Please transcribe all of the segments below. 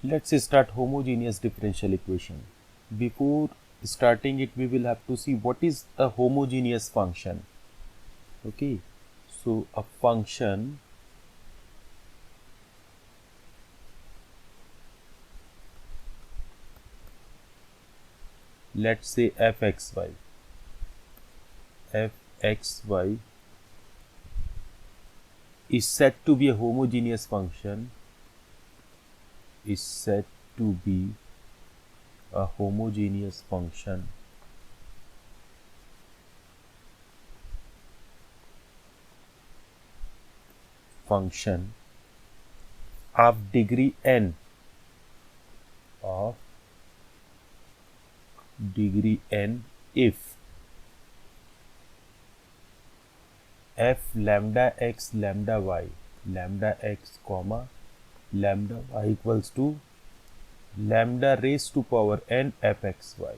Let's start homogeneous differential equation. Before starting it, we will have to see what is a homogeneous function. Okay, so a function let's say fxy is said to be a homogeneous function, is said to be a homogeneous function of degree n, of degree n if f lambda x lambda y comma lambda y equals to lambda raised to power n fxy.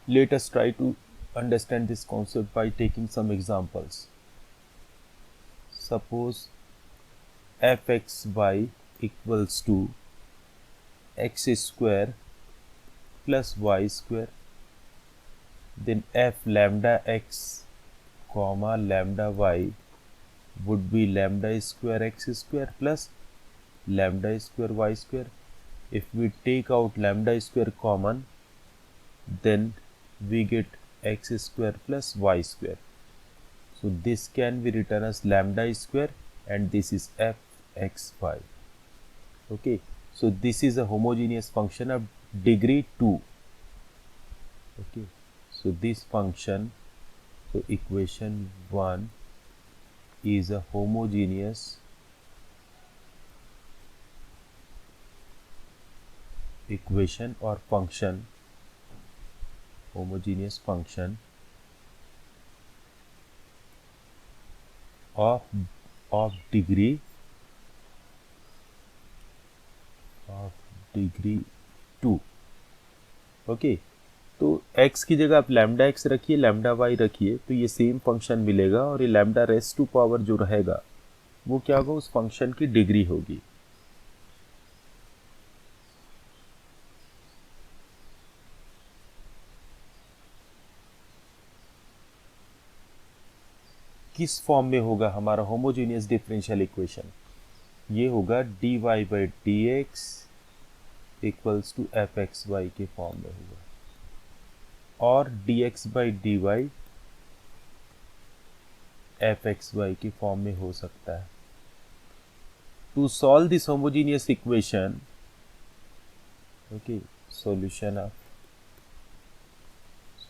Let us try to understand this concept by taking some examples. Suppose fxy equals to x square plus y square, then f lambda x comma lambda y would be lambda square x square plus lambda square y square. If we take out lambda square common, then we get x square plus y square. So this can be written as lambda square and this is fxy. Okay, so this is a homogeneous function of degree 2. Okay, so this function, so equation 1 is a homogeneous equation or function, homogeneous function of degree 2. Okay, तो x की जगह आप lambda x रखिए, lambda y रखिए, तो ये same function मिलेगा और ये लैम्डा रेस टू पावर जो रहेगा वो क्या होगा, उस फंक्शन की डिग्री होगी. किस फॉर्म में होगा हमारा होमोजेनियस डिफरेंशियल इक्वेशन? ये होगा dy by d x equals to f x y के फॉर्म में होगा, और dx by d y f x y के फॉर्म में हो सकता है. To solve this homogeneous equation, okay,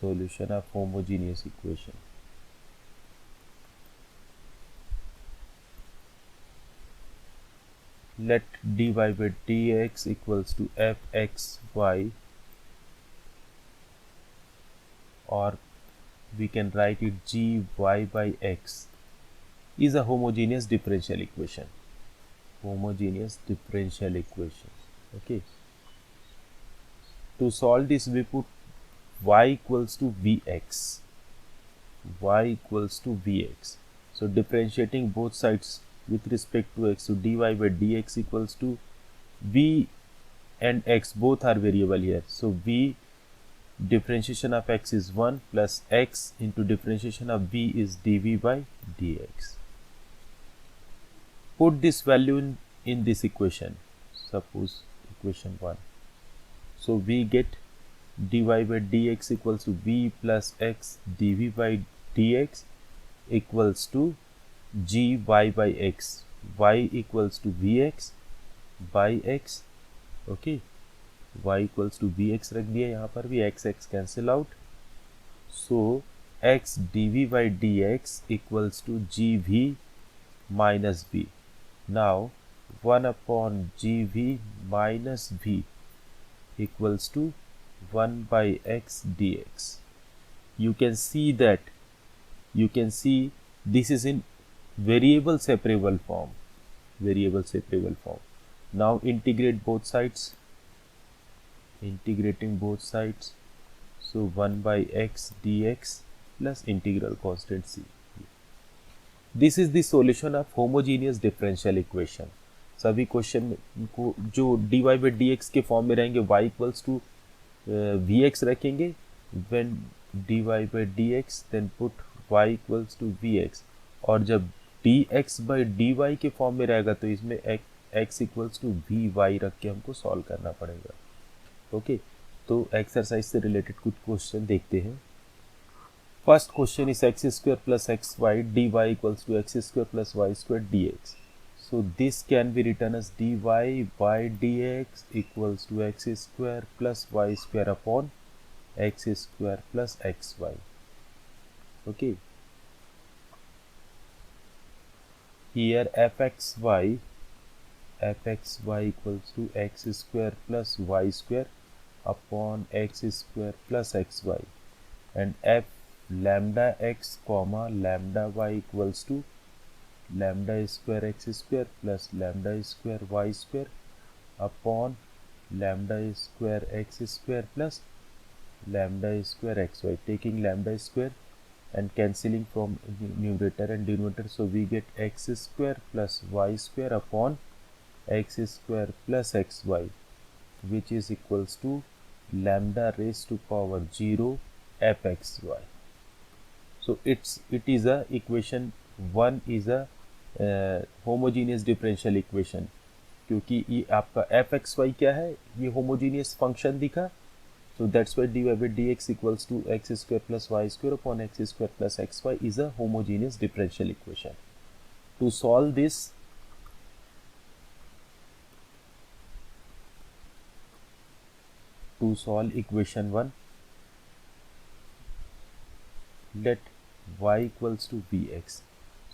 solution of homogeneous equation. Let dy by dx equals to fxy, or we can write it gy by x is a homogeneous differential equation. Homogeneous differential equation. Okay. To solve this, we put y equals to vx. Y equals to vx. So differentiating both sides with respect to x, so dy by dx equals to v and x both are variable here, so v differentiation of x is 1 plus x into differentiation of v is dv by dx. Put this value in this equation, suppose equation 1. So we get dy by dx equals to v plus x dv by dx equals to gy by x, y equals to vx by x. Okay, y equals to vx रख दिया, यहाँ पर भी x cancel out, so x dv by dx equals to gv minus v. Now 1 upon gv minus v equals to 1 by x dx. You can see this is in variable separable form. Now integrate both sides. Integrating both sides, so 1 by x dx plus integral constant c. This is the solution of homogeneous differential equation. सभी question को जो dy by d x के form में रहेंगे y equals to v x रखेंगे, when dy by d x then put y equals to v x, और जब dx by dy के फॉर्म में रहेगा तो इसमें x equals to v y रख के हमको सॉल्व करना पड़ेगा। ओके, तो एक्सरसाइज से रिलेटेड कुछ क्वेश्चन देखते हैं। First question is x square plus x y d y equals to x square plus y square d x. So this can be written as dy by dx equals to x square plus y square upon x square plus xy. Okay. Here fxy equals to x square plus y square upon x square plus xy, and f lambda x comma lambda y equals to lambda square x square plus lambda square y square upon lambda square x square plus lambda square xy, taking lambda square and cancelling from numerator and denominator, so we get x square plus y square upon x square plus xy, which is equals to lambda raised to power 0 fxy. So it is a equation 1 is a homogeneous differential equation, क्योंकि ये आपका F x Y क्या है, ये homogeneous function दिखा, so that's why dy by dx equals to x square plus y square upon x square plus xy is a homogeneous differential equation. To solve this, to solve equation 1, let y equals to vx.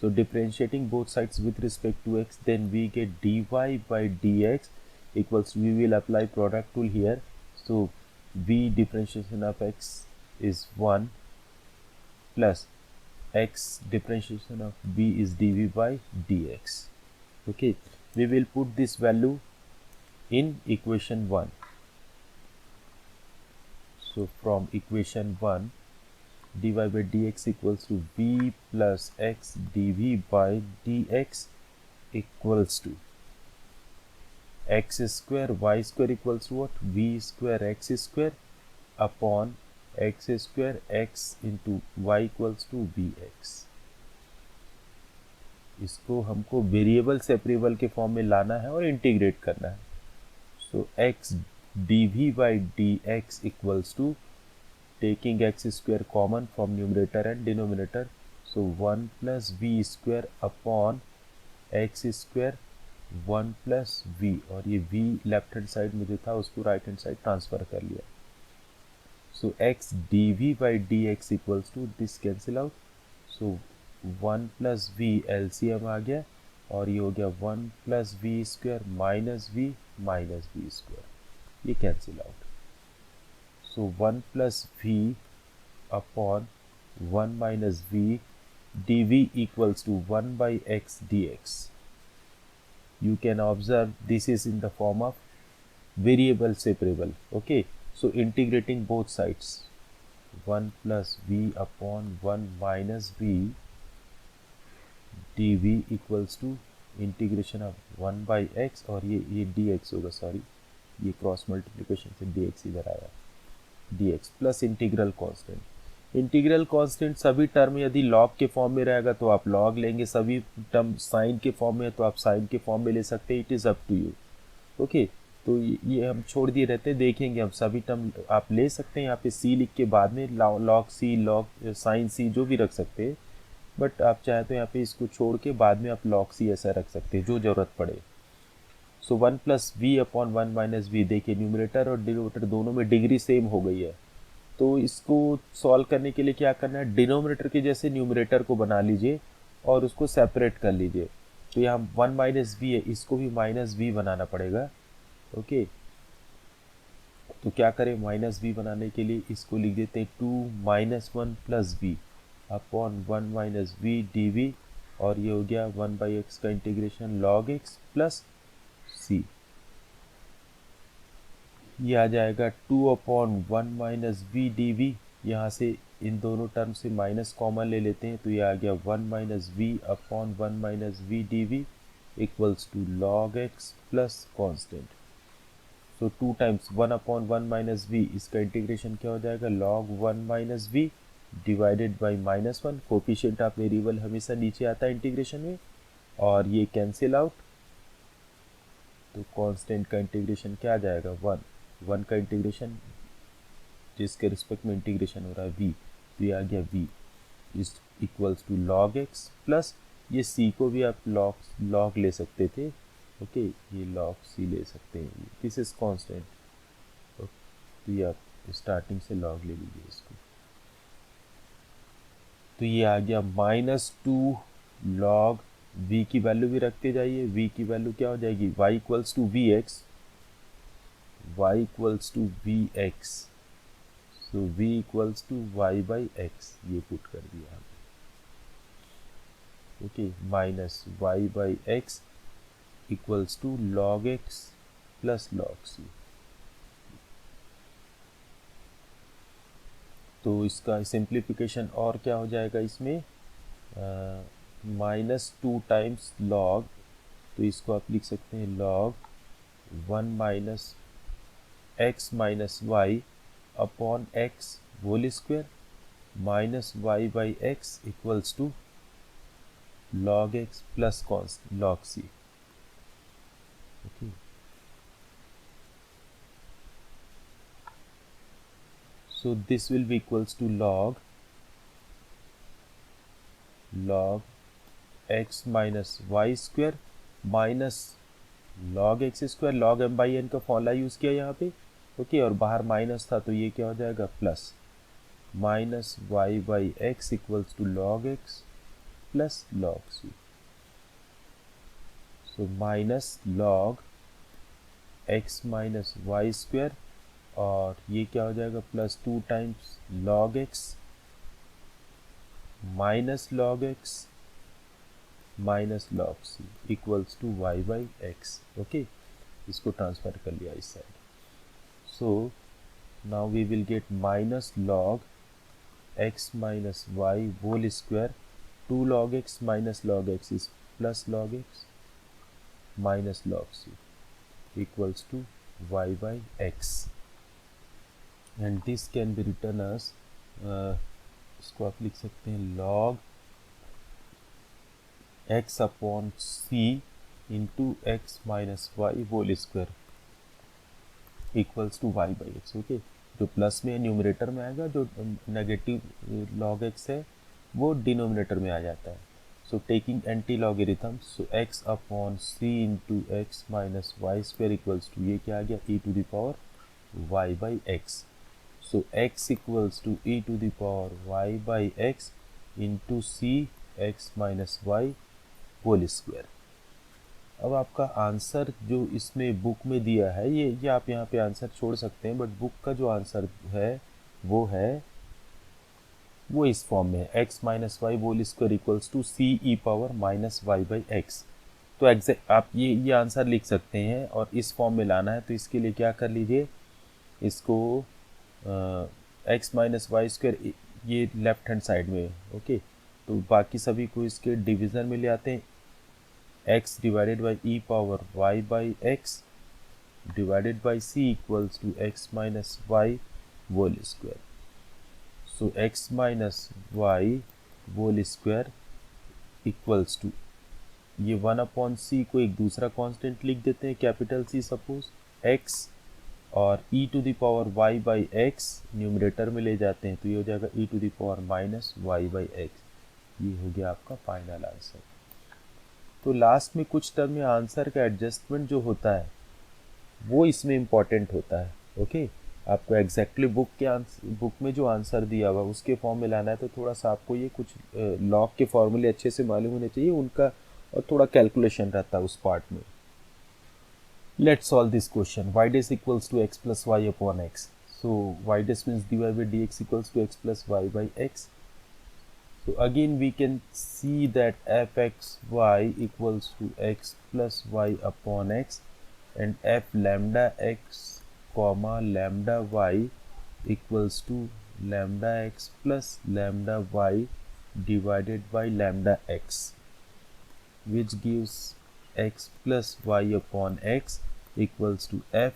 So differentiating both sides with respect to x, then we get dy by dx equals, we will apply product rule here. So v differentiation of x is 1 plus x differentiation of v is dv by dx. Okay, we will put this value in equation 1. So from equation 1, dy by dx equals to v plus x dv by dx equals to x square y square equals to what, v square x square upon x square x into y equals to vx. इसको हमको variable separable के form में लाना है और integrate करना है। So x dv by dx equals to, taking x square common from numerator and denominator, so 1 plus v square upon x square 1 plus v, और ये v लेफ्ट हैंड साइड में जो था उसको राइट हैंड साइड ट्रांसफर कर लिया। सो x dv by dx equals to, this cancel out, so 1 plus v LCM आ गया, और ये हो गया 1 plus v square minus v square, ये cancel out. So 1 plus v upon 1 minus v dv equals to 1 by x dx. You can observe this is in the form of variable separable. Okay, so integrating both sides, 1 plus v upon 1 minus v dv equals to integration of 1 by x, और ये dx होगा, sorry ये cross multiplication से dx इधर आया, dx plus integral constant. Integral constant सभी term यदि log के फॉर्म में रहेगा तो आप लॉग लेंगे, सभी टर्म साइन के फॉर्म में है तो आप साइन के फॉर्म में ले सकते हैं, it is up to you. Okay, तो ये हम छोड़ दिए रहते हैं, देखेंगे हम सभी टर्म आप ले सकते हैं, यहाँ पे सी लिख के बाद में लॉग सी लॉग साइन सी जो भी रख सकते हैं, बट आप चाहे तो यहाँ पे इसको छोड़ के बाद में आप लॉग सी ऐसा रख सकते हैं जो ज़रूरत पड़े। So 1 plus v upon 1 minus v, देखिए न्यूमरेटर और डिनोमिनेटर दोनों में डिग्री सेम हो गई है, तो इसको सॉल्व करने के लिए क्या करना है, डिनोमिनेटर के जैसे न्यूमरेटर को बना लीजिए और उसको सेपरेट कर लीजिए। तो यहाँ 1 माइनस वी है, इसको भी माइनस वी बनाना पड़ेगा। ओके, तो क्या करें, माइनस वी बनाने के लिए इसको लिख देते हैं 2 minus 1 plus v upon 1 minus v d v, और ये हो गया 1 बाई एक्स का integration log x plus c, ये आ जाएगा 2 upon 1 minus v d v, यहाँ से इन दोनों टर्म से माइनस कॉमन ले लेते हैं, तो ये आ गया 1 minus v upon 1 minus v d v equals to log x plus constant. So 2 times 1/1 minus v, इसका इंटीग्रेशन क्या हो जाएगा, log 1 minus v divided by -1। Coefficient of variable हमेशा नीचे आता है इंटीग्रेशन में, और ये कैंसिल आउट, तो कांस्टेंट का इंटीग्रेशन क्या आ जाएगा, 1 का इंटीग्रेशन जिसके रिस्पेक्ट में इंटीग्रेशन हो रहा है v, तो ये आ गया v is equals to log x plus, ये c को भी आप log ले सकते थे, ओके, ये log c ले सकते हैं, दिस इज कांस्टेंट, तो ये आप स्टार्टिंग से log ले लीजिए इसको, तो ये आ गया -2 log v की वैल्यू भी रखते जाइए, v की वैल्यू क्या हो जाएगी, y equals to vx, y equals to vx, so v equals to y by x, ये पुट कर दिया हमने, okay, minus y by x equals to log x plus log c। तो इसका सिंप्लीफिकेशन और क्या हो जाएगा इसमें, -2 टाइम्स log, तो इसको आप लिख सकते हैं log 1 minus x minus y upon x whole square minus y by x equals to log x plus log c, okay. So this will be equals to log x minus y square minus log x square, log m by n का formula use किया यहाँ पे, okay, और बाहर minus था तो ये क्या हो जाएगा, plus minus y by x equals to log x plus log c, so minus log x minus y square, और ये क्या हो जाएगा, plus 2 times log x minus log x minus log c equals to y by x, okay, इसको transfer कर लिया इस side, so now we will get minus log x minus y whole square, 2 log x minus log x is plus log x minus log c equals to y by x, and this can be written as इसको आप लिख सकते हैं log x upon c into x minus y whole square equals to y by x, okay, जो plus में numerator में आएगा, जो नेगेटिव log x है वो डिनोमिनेटर में आ जाता है, so taking anti logarithm, so x upon c into x minus y square equals to, ये क्या आ गया, e to the power y by x, so x equals to e to the power y by x into c x minus y whole square. अब आपका answer जो इसमें book में दिया है, ये आप यहाँ पे आंसर छोड़ सकते हैं, बट बुक का जो आंसर है वो इस फॉर्म में है, x minus y whole square equals to c e power minus y by x. तो एग्जैक्ट आप ये आंसर लिख सकते हैं, और इस फॉर्म में लाना है तो इसके लिए क्या कर लीजिए, इसको x माइनस वाई स्क्वायर ये लेफ्ट हैंड साइड में, ओके, तो बाकी सभी को इसके डिवीज़न में ले आते हैं, x divided by e power y by x divided by c equals to x minus y whole square, so x minus y whole square equals to, ये 1 अपॉन c को एक दूसरा कांस्टेंट लिख देते हैं, कैपिटल C सपोज x, और e to the power y by x numerator में ले जाते हैं, तो ये हो जाएगा e to the power minus y by x, ये हो गया आपका फाइनल आंसर। तो लास्ट में कुछ टर्म में आंसर का एडजस्टमेंट जो होता है वो इसमें इम्पॉर्टेंट होता है, ओके, आपको एग्जैक्टली बुक में जो आंसर दिया हुआ उसके फॉर्म में लाना है, तो थोड़ा सा आपको ये कुछ लॉग के फॉर्मूले अच्छे से मालूम होने चाहिए उनका, और थोड़ा कैलकुलेशन रहता है उस पार्ट में। Let's solve this question, y dash equals to x plus y upon x, so y dash means dy by dx equals to x plus y by x, so again we can see that fxy equals to x plus y upon x, and f lambda x comma lambda y equals to lambda x plus lambda y divided by lambda x, which gives x plus y upon x equals to f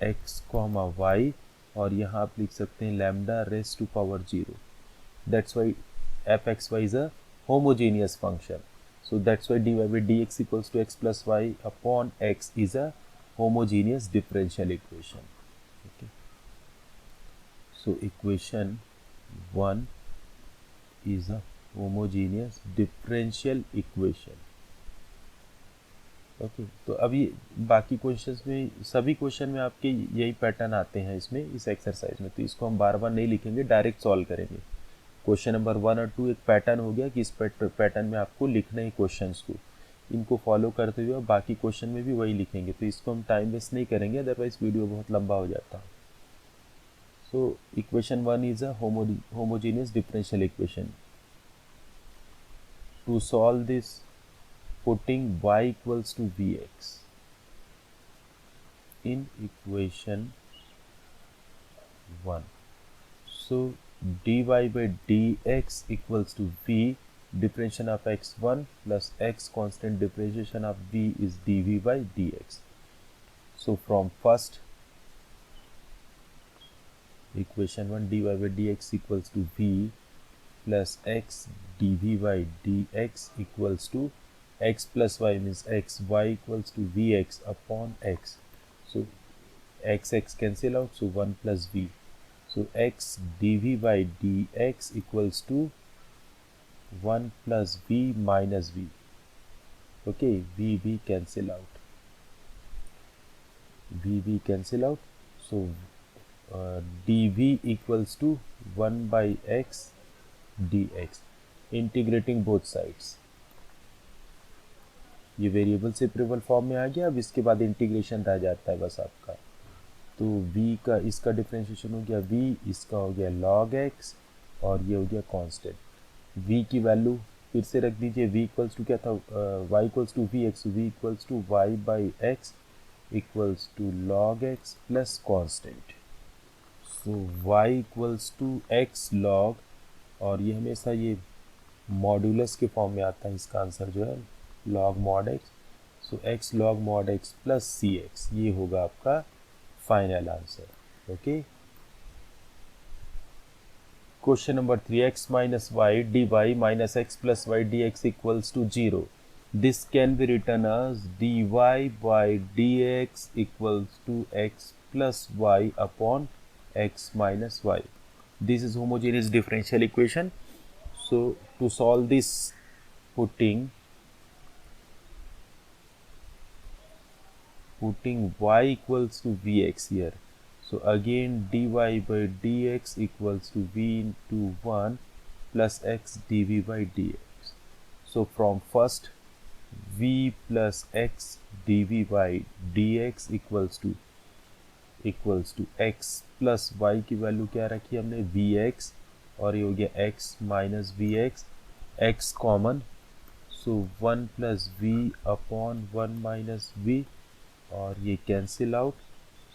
x comma y, और यहाँ आप लिख सकते हैं lambda raise to power 0. That's why fxy is a homogeneous function. So that's why dy by dx equals to x plus y upon x is a homogeneous differential equation. Okay. So equation 1 is a homogeneous differential equation. Okay तो अभी बाकी questions में, सभी question में आपके यही pattern आते हैं इसमें, इस एक्सरसाइज में, तो इसको हम बार बार नहीं लिखेंगे, डायरेक्ट सॉल्व करेंगे. क्वेश्चन नंबर 1 और 2 एक पैटर्न हो गया कि इस पैटर्न में आपको लिखना है क्वेश्चंस को, इनको फॉलो करते हुए बाकी क्वेश्चन में भी वही लिखेंगे. तो इसको हम टाइम वेस्ट नहीं करेंगे, अदरवाइज वीडियो बहुत लंबा हो जाता है. So equation 1 is a homogeneous differential equation. To solve this, putting y equals to vx in equation 1. So dy by dx equals to v, differentiation of x1 plus x constant differentiation of v is dv by dx. So from first equation 1, dy by dx equals to v plus x dv by dx equals to x plus y means x, y equals to vx upon x. So x cancel out, so 1 plus v. So x dv by dx equals to 1 plus v minus v. Okay, v cancel out. v cancel out. So dv equals to 1 by x dx. Integrating both sides. ये variable separable form में आ गया. अब इसके बाद integration रह जाता है बस आपका. तो v का, इसका डिफरेंशिएशन हो गया v, इसका हो गया log x, और ये हो गया कांस्टेंट. v की वैल्यू फिर से रख दीजिए. v इक्वल्स टू क्या था, y equals to v x, v equals to y by x equals to log x plus constant. So y equals to x log, और ये हमेशा ये मॉड्यूलस के फॉर्म में आता है, इसका आंसर जो है log mod x. So x log mod x plus cx, ये होगा आपका final answer. Okay. Question number 3, x minus y d y minus x plus y d x equals to 0. This can be written as d y by d x equals to x plus y upon x minus y. This is homogeneous differential equation. So to solve this, putting y equals to vx here. So again dy by dx equals to v into 1 plus x dv by dx. So from first v plus x dv by dx equals to x plus y की value क्या रखी हमने, vx, और ये हो गया x minus vx, x common, so 1 plus v upon 1 minus v, और ये cancel out.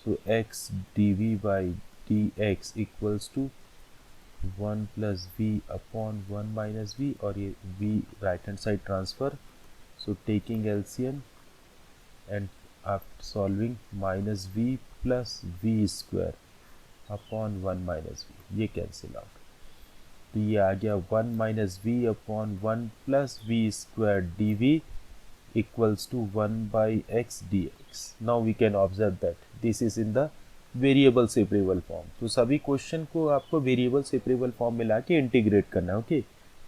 So x dv by dx equals to 1 plus v upon 1 minus v, और ये v right hand side transfer. So taking LCM and after solving minus v plus v square upon 1 minus v, ये cancel out. तो ये आ गया 1 minus v upon 1 plus v square dv equals to 1 by x dx. Now we can observe that this is in the variable separable form. तो सभी question को आपको variable separable form में लाके इंटीग्रेट करना है. ओके,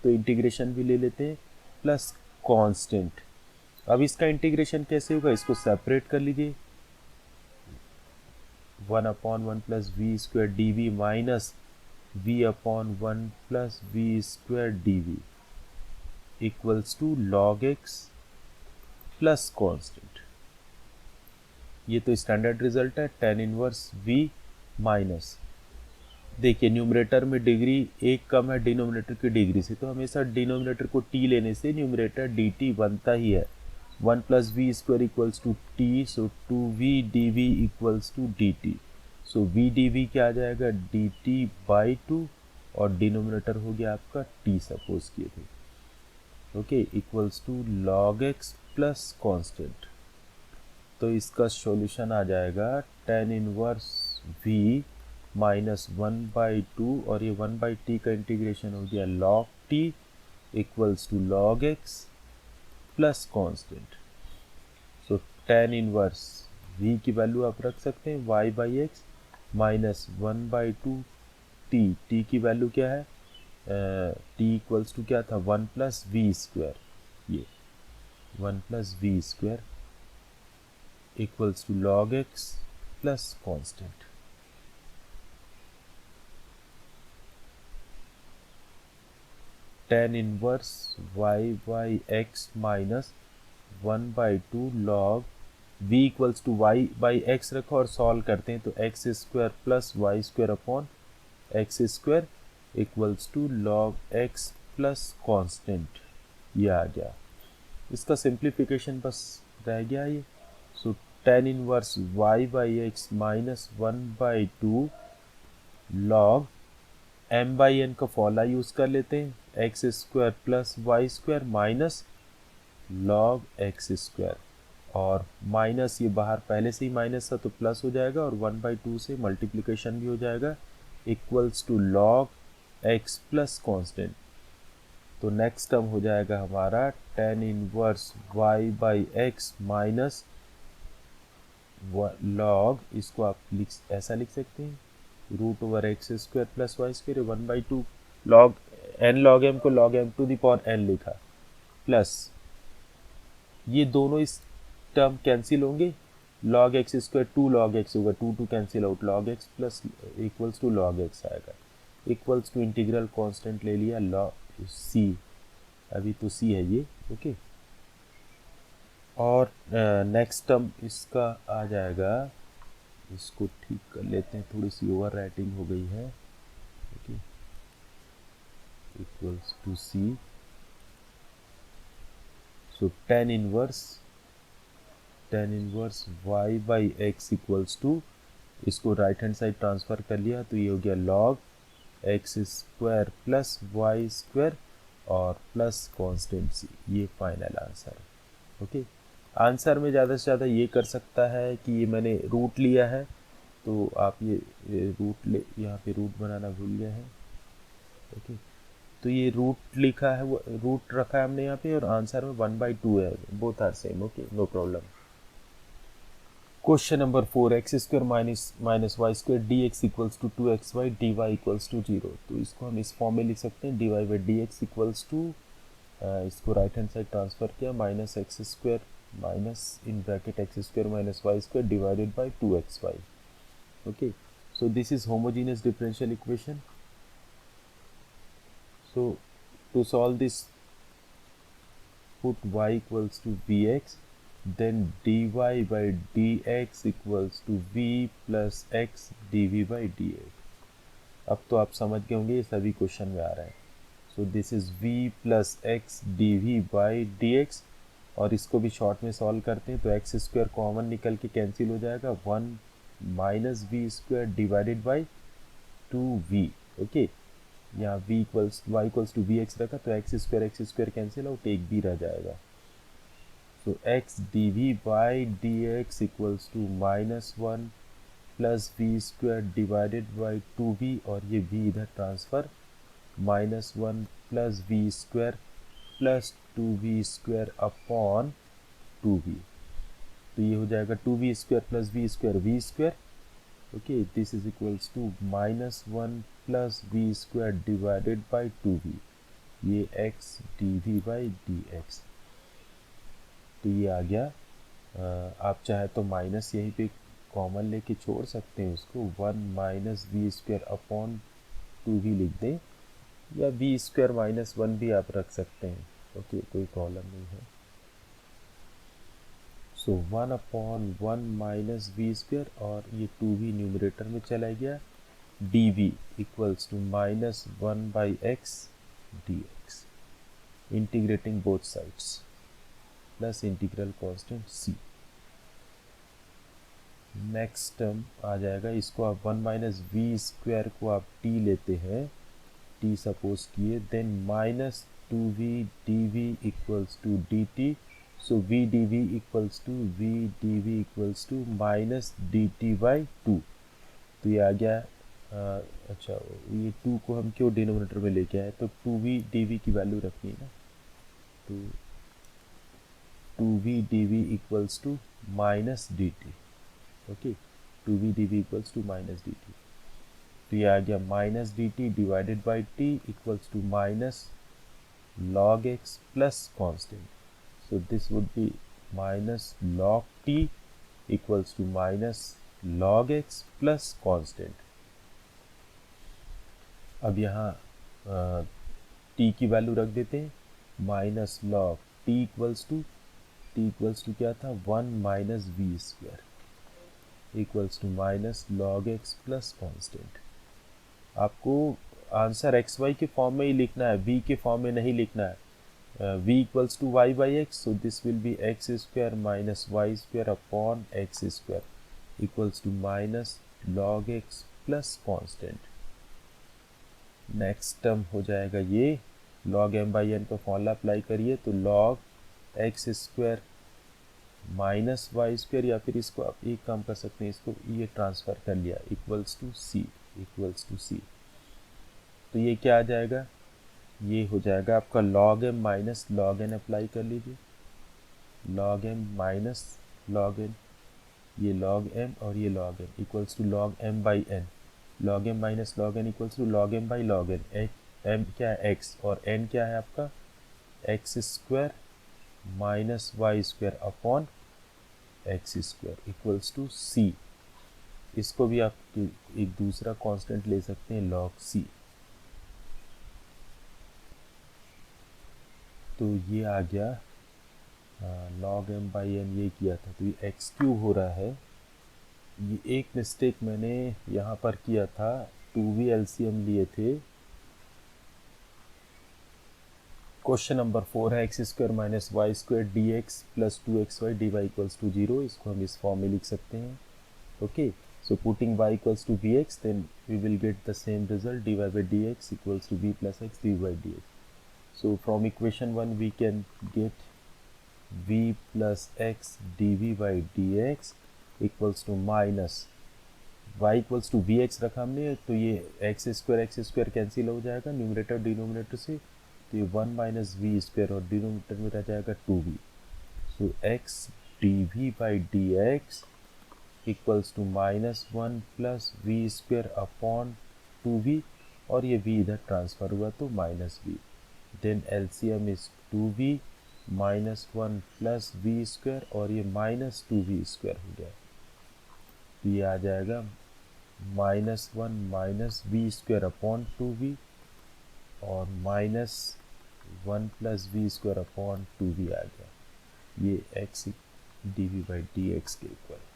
तो इंटीग्रेशन भी ले लेते हैं प्लस कांस्टेंट. अब इसका इंटीग्रेशन कैसे होगा, इसको सेपरेट कर लीजिए. 1 upon 1 plus v square d v minus v upon 1 plus v square d v equals to log x plus constant. ये तो स्टैंडर्ड रिजल्ट है. tan इनवर्स v माइनस, देखिए न्यूमरेटर में डिग्री एक कम है डिनोमिनेटर की डिग्री से, तो हमेशा डिनोमिनेटर को t लेने से न्यूमरेटर dt बनता ही है. 1 plus v square equals to t, so 2v dv equals to dt. So v dv क्या आ जाएगा, dt बाई 2, और डिनोमिनेटर हो गया आपका t सपोज किए थे. Okay equals to log x plus constant. तो इसका सॉल्यूशन आ जाएगा tan इनवर्स v माइनस 1/2 और ये 1/t का इंटीग्रेशन हो गया log t equals to log x plus constant. So tan inverse v की वैल्यू आप रख सकते हैं y/x माइनस 1/2 t की वैल्यू क्या है t इक्वल्स टू क्या था 1 प्लस वी स्क्वायर, ये 1 plus v square equals to log x plus constant. tan inverse y/x minus 1/2 log v equals to y/x रखो और सॉल्व करते हैं तो x square plus y square upon x square equals to log x plus constant, ये आ गया। इसका simplification बस रह गया ये। So tan inverse y/x minus 1/2 log m/n का फॉर्मूला यूज़ कर लेते हैं, x square plus y square minus log x square, और माइनस ये बाहर पहले से ही माइनस था तो प्लस हो जाएगा और 1/2 से मल्टीप्लिकेशन भी हो जाएगा equals to log x plus constant. तो नेक्स्ट टर्म हो जाएगा हमारा tan inverse y/x minus log, इसको आप ऐसा लिख सकते हैं √x² plus y square 1/2 log n log m को log m to the power n लिखा, प्लस ये दोनों इस टर्म कैंसिल होंगे, log x² 2 log x होगा, 2 cancel out, log x plus equals to log x आएगा, इक्वल्स टू इंटीग्रल कांस्टेंट ले लिया log c, अभी तो c है ये, ओके। और नेक्स्ट टर्म इसका आ जाएगा, इसको ठीक कर लेते हैं, थोड़ी सी ओवर राइटिंग हो गई है, okay, equals to c। So tan inverse y/x equals to, इसको राइट हैंड साइड ट्रांसफ़र कर लिया तो ये हो गया log x² plus y square और प्लस कॉन्स्टेंट c, ये फाइनल आंसर है, ओके। आंसर में ज़्यादा से ज़्यादा ये कर सकता है कि ये मैंने रूट लिया है तो आप ये रूट ले, यहाँ पे रूट बनाना भूल गए हैं, ओके। तो ये रूट लिखा है, वो रूट रखा है हमने यहाँ पे और आंसर में 1/2 है, both are same, okay, no problem. Question number 4, x² minus y square d x equals to 2xy dy equals to 0। तो इसको हम इस फॉर्म में लिख सकते हैं dy/dx इक्वल्स टू, इसको राइट हैंड साइड ट्रांसफ़र किया minus x² minus in bracket x² minus y square divided by 2xy, okay. So this is homogeneous differential equation. So to solve this, put y equals to vx, then dy by dx equals to v plus x dv by dx। अब तो आप समझ गए होंगे, ये सभी question में आ रहा है। So this is v plus x dv by dx, और इसको भी शॉर्ट में सॉल्व करते हैं तो एक्स स्क्वायर कॉमन निकल के कैंसिल हो जाएगा, 1 minus v square divided by 2v, okay. यहाँ v equals y equals to v x रखा तो एक्स स्क्वायर कैंसिल आउट, एक भी रह जाएगा। So x d v by d x equals to -1 plus v square divided by 2v, और ये v इधर transfer, -1 plus v square plus 2v square upon 2v, तो ये हो जाएगा 2v square plus v square, okay. This is equals to -1 plus v square divided by 2v, ये x dv by dx, तो ये आ गया। आप चाहे तो माइनस यहीं पे कॉमन लेके छोड़ सकते हैं उसको, 1 minus v square upon 2v लिख दें, या वी स्क्वायर -1 भी आप रख सकते हैं, ओके, कोई प्रॉब्लम नहीं है। सो 1/1 माइनस वी स्क्वायर, और ये 2v न्यूमरेटर में चला गया, dv equals to -1 by x dx, integrating both sides, plus integral constant c। Next term आ जाएगा, इसको आप 1 माइनस वी स्क्वायर को आप t लेते हैं, t सपोज किए, then 2v dv equals to dt. So v dv equals to minus dt by 2. तो ये आ गया अच्छा ये 2 को हम क्यों डिनोमिनेटर में लेके आए, तो 2v dv की वैल्यू रखनी है ना, तो 2v dv equals to minus dt. Okay 2v dv equals to minus dt. तो ये आ गया minus d t divided by t equals to minus log x plus constant. So this would be minus log t equals to minus log x plus constant. अब यहाँ t की value रख देते हैं, minus log t equals to क्या था 1 minus v square equals to minus log x plus constant. आपको answer x y के फॉर्म में ही लिखना है, वी के फॉर्म में नहीं लिखना है. V equals to y by x, so this will be x square minus y square upon x square equals to minus log x plus constant. Next term हो जाएगा ये लॉग एम बाई एन का formula apply करिए, तो log x square minus y square, या फिर इसको आप एक काम कर सकते हैं, इसको ये ट्रांसफ़र कर लिया इक्वल्स टू सी. तो ये क्या आ जाएगा, ये हो जाएगा आपका log m minus log n. Apply कर लीजिए log m minus log n, ये लॉग एम और ये log n equals to log m by n. Log m minus log n equals to log m by log n. M क्या है x और n क्या है आपका x square minus y square upon x square equals to c. इसको भी आप एक दूसरा कांस्टेंट ले सकते हैं लॉग सी. तो ये आ गया लॉग एम बाई एन, ये किया था तो ये एक्स क्यूब हो रहा है. ये एक मिस्टेक मैंने यहाँ पर किया था, 2v एलसीएम लिए थे. क्वेश्चन नंबर 4 है x square minus y square d x plus 2xy dy equals to 0. इसको हम इस फॉर्म में लिख सकते हैं. Okay so putting y equals to vx, then we will get the same result, dy by dx equals to v plus x dy by dx. So from equation 1 we can get v plus x dv by dx equals to minus y equals to vx रखा हमने, तो ये x square cancel हो जाएगा numerator denominator से, तो ये 1 minus v square और डिनोमिनेटर में रह जाएगा 2v. So x dv by dx equals to minus 1 plus v square upon 2v, और ये v इधर ट्रांसफ़र हुआ तो minus v. Then LCM is 2v minus 1 plus v square, और ये माइनस 2v स्क्वायर हो गया. तो ये आ जाएगा minus 1 minus v square upon 2v और minus 1 plus v square upon 2v आ गया. ये x dv बाई dx के इक्वल.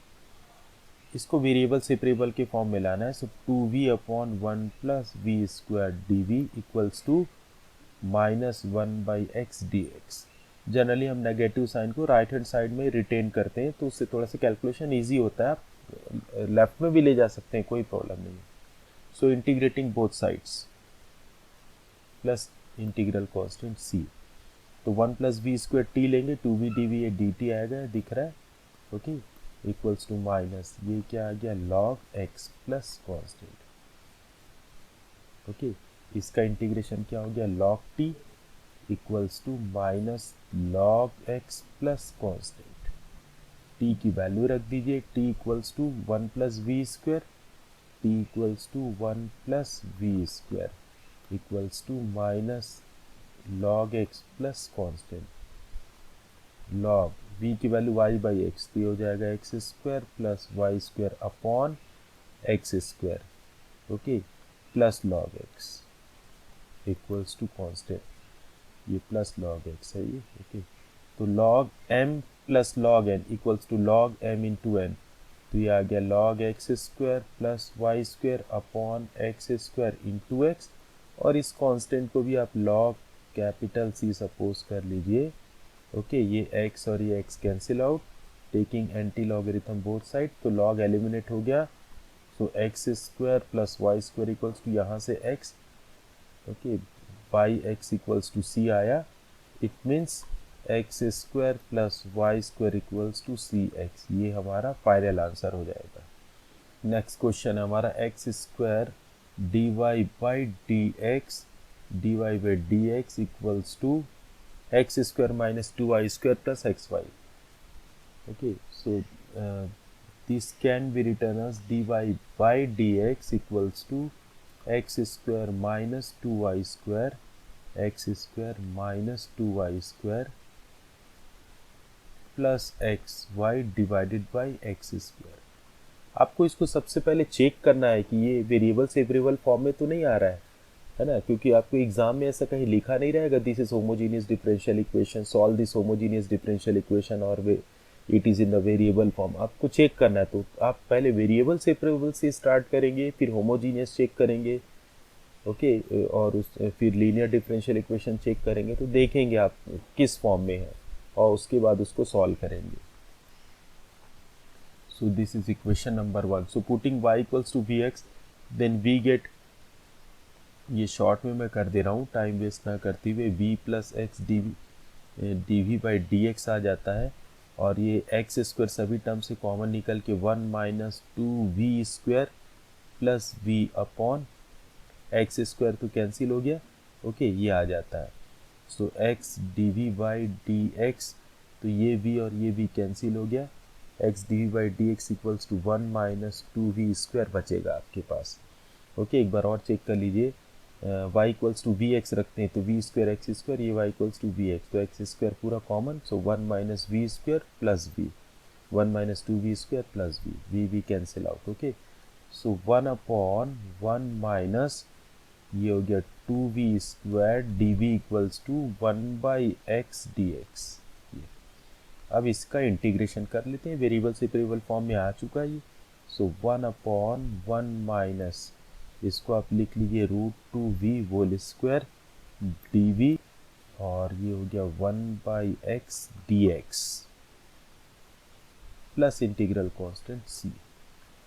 इसको वेरिएबल सेपरेबल के फॉर्म में लाना है. So 2v upon 1 plus v square d v equals to minus 1 by x d x. Generally हम नेगेटिव साइन को राइट हैंड साइड में रिटेन करते हैं, तो उससे थोड़ा सा कैलकुलेशन ईजी होता है. आप लेफ्ट में भी ले जा सकते हैं, कोई प्रॉब्लम नहीं. So integrating both sides plus integral constant c, तो 1 प्लस वी स्क्वायर टी लेंगे, 2v dv ये dt आएगा, दिख रहा है. ओके इक्वल्स टू माइनस ये क्या आ गया log x plus constant. Okay इसका इंटीग्रेशन क्या हो गया log t equals to minus log x plus constant. T की वैल्यू रख दीजिए, t equals to 1 plus v square, t equals to 1 plus v square equals to minus log x plus constant. Log v की value y by x, तो ये हो जाएगा x square plus y square upon x square. Okay plus log x equals to constant, ये plus log x है ये. Okay तो log m plus log n equals to log m into n, तो ये आ गया log x square plus y square upon x square into x. और इस कांस्टेंट को भी आप लॉग कैपिटल सी सपोज कर लीजिए. ओके ये x और ये x cancel out, taking anti logarithm both side, तो लॉग एलिमिनेट हो गया. So x square plus y square equals to यहाँ से x. Okay by x equals to c आया, it means x square plus y square equals to c x, ये हमारा final answer हो जाएगा। नेक्स्ट क्वेश्चन है हमारा x square d y by d x equals to x square minus 2y square plus x y. Okay, so this can be written as dy by dx equals to x square minus 2y square plus xy divided by x square। आपको इसको सबसे पहले check करना है कि ये variable से variable form में तो नहीं आ रहा है ना, क्योंकि आपको एग्जाम में ऐसा कहीं लिखा नहीं रहेगा this is homogeneous differential equation, solve this homogeneous differential equation और it is in the variable form. आपको चेक करना है तो आप पहले वेरिएबल से वेरिएबल से स्टार्ट करेंगे, फिर होमोजीनियस चेक करेंगे, ओके, और फिर लीनियर डिफरेंशियल इक्वेशन चेक करेंगे, तो देखेंगे आप किस फॉर्म में है और उसके बाद उसको सॉल्व करेंगे। So this is equation number 1। So putting y equals to v x, then we get, ये शॉर्ट में मैं कर दे रहा हूँ टाइम वेस्ट ना करते हुए, v plus x d v by d x आ जाता है, और ये एक्स स्क्वायर सभी टर्म से कॉमन निकल के 1 minus 2v square plus v upon x square तो कैंसिल हो गया, ओके, ये आ जाता है। So x d v by d x, तो ये v और ये v कैंसिल हो गया, x d v by d x equals to 1 minus 2v square बचेगा आपके पास। ओके, एक बार और चेक कर लीजिए, y equals to v x रखते हैं तो वी स्क्वायर एक्स स्क्वायर, ये y equals to v x, तो एक्स स्क्वायर पूरा common, so 1 minus v square plus v, 1 minus 2v square plus v cancel out. Okay, so 1 upon 1 minus ये हो गया 2v square d v equals to 1 by x d x. अब इसका integration कर लेते हैं, variable से वेरिएबल फॉर्म में आ चुका है ये। सो 1 अपॉन 1 माइनस, इसको आप लिख लीजिए √2v whole square d v, और ये हो गया 1 by x d x plus integral constant c।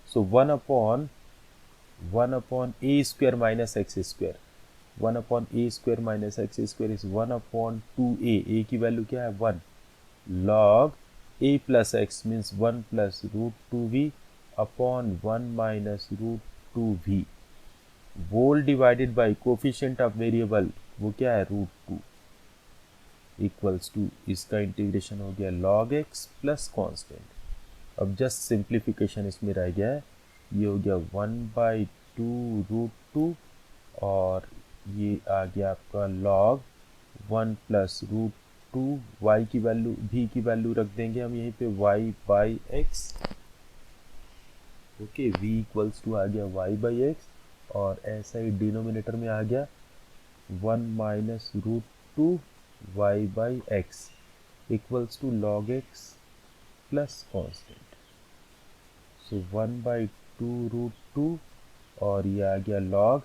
So 1 upon a square minus x square, 1 upon a square minus x square is 1 upon 2a, a की value क्या है 1, log a plus x means 1 plus √2v upon 1 minus √2v whole divided by coefficient of variable, वो क्या है √2 equals to, इसका integration हो गया log x plus constant. अब जस्ट सिंप्लीफिकेशन इसमें रह गया है, ये हो गया 1 बाई 2 √2, और ये आ गया आपका log 1 प्लस √2, y की वैल्यू v की वैल्यू रख देंगे हम यहीं पे y by x, okay, v equals to आ गया y बाई एक्स, और ऐसा ही डिनोमिनेटर में आ गया 1 minus √2 y by x equals to log x plus constant. So 1 by 2 √2, और ये आ गया log,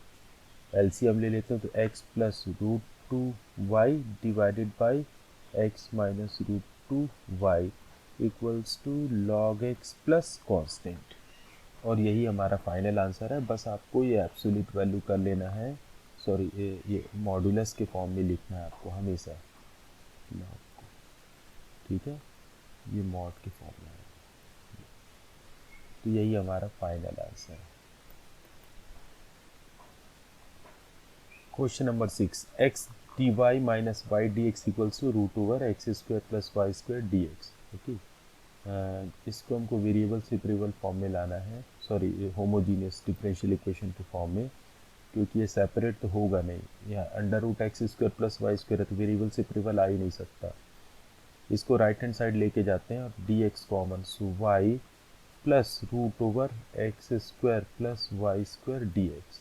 एलसीएम ले लेते हैं तो x plus √2y divided by x minus √2y equals to log x plus constant, और यही हमारा फाइनल आंसर है। बस आपको ये एब्सोल्यूट वैल्यू कर लेना है, सॉरी ये मॉडुलस के फॉर्म में लिखना है आपको हमेशा log को, ठीक है, ये मॉड के फॉर्म में है, तो यही हमारा फाइनल आंसर है। Question number 6, x d y minus y d x equals to √x square plus y square d x. Okay, इसको हमको वेरिएबल से वेरिएबल फॉर्म में लाना है, सॉरी होमोजीनियस डिफरेंशियल इक्वेशन के फॉर्म में, क्योंकि ये सेपरेट तो होगा नहीं, यहाँ √x square plus y square है तो वेरिएबल से वेरिएबल आ ही नहीं सकता। इसको राइट हैंड साइड लेके जाते हैं और d x common, so y plus √x square plus y square d x.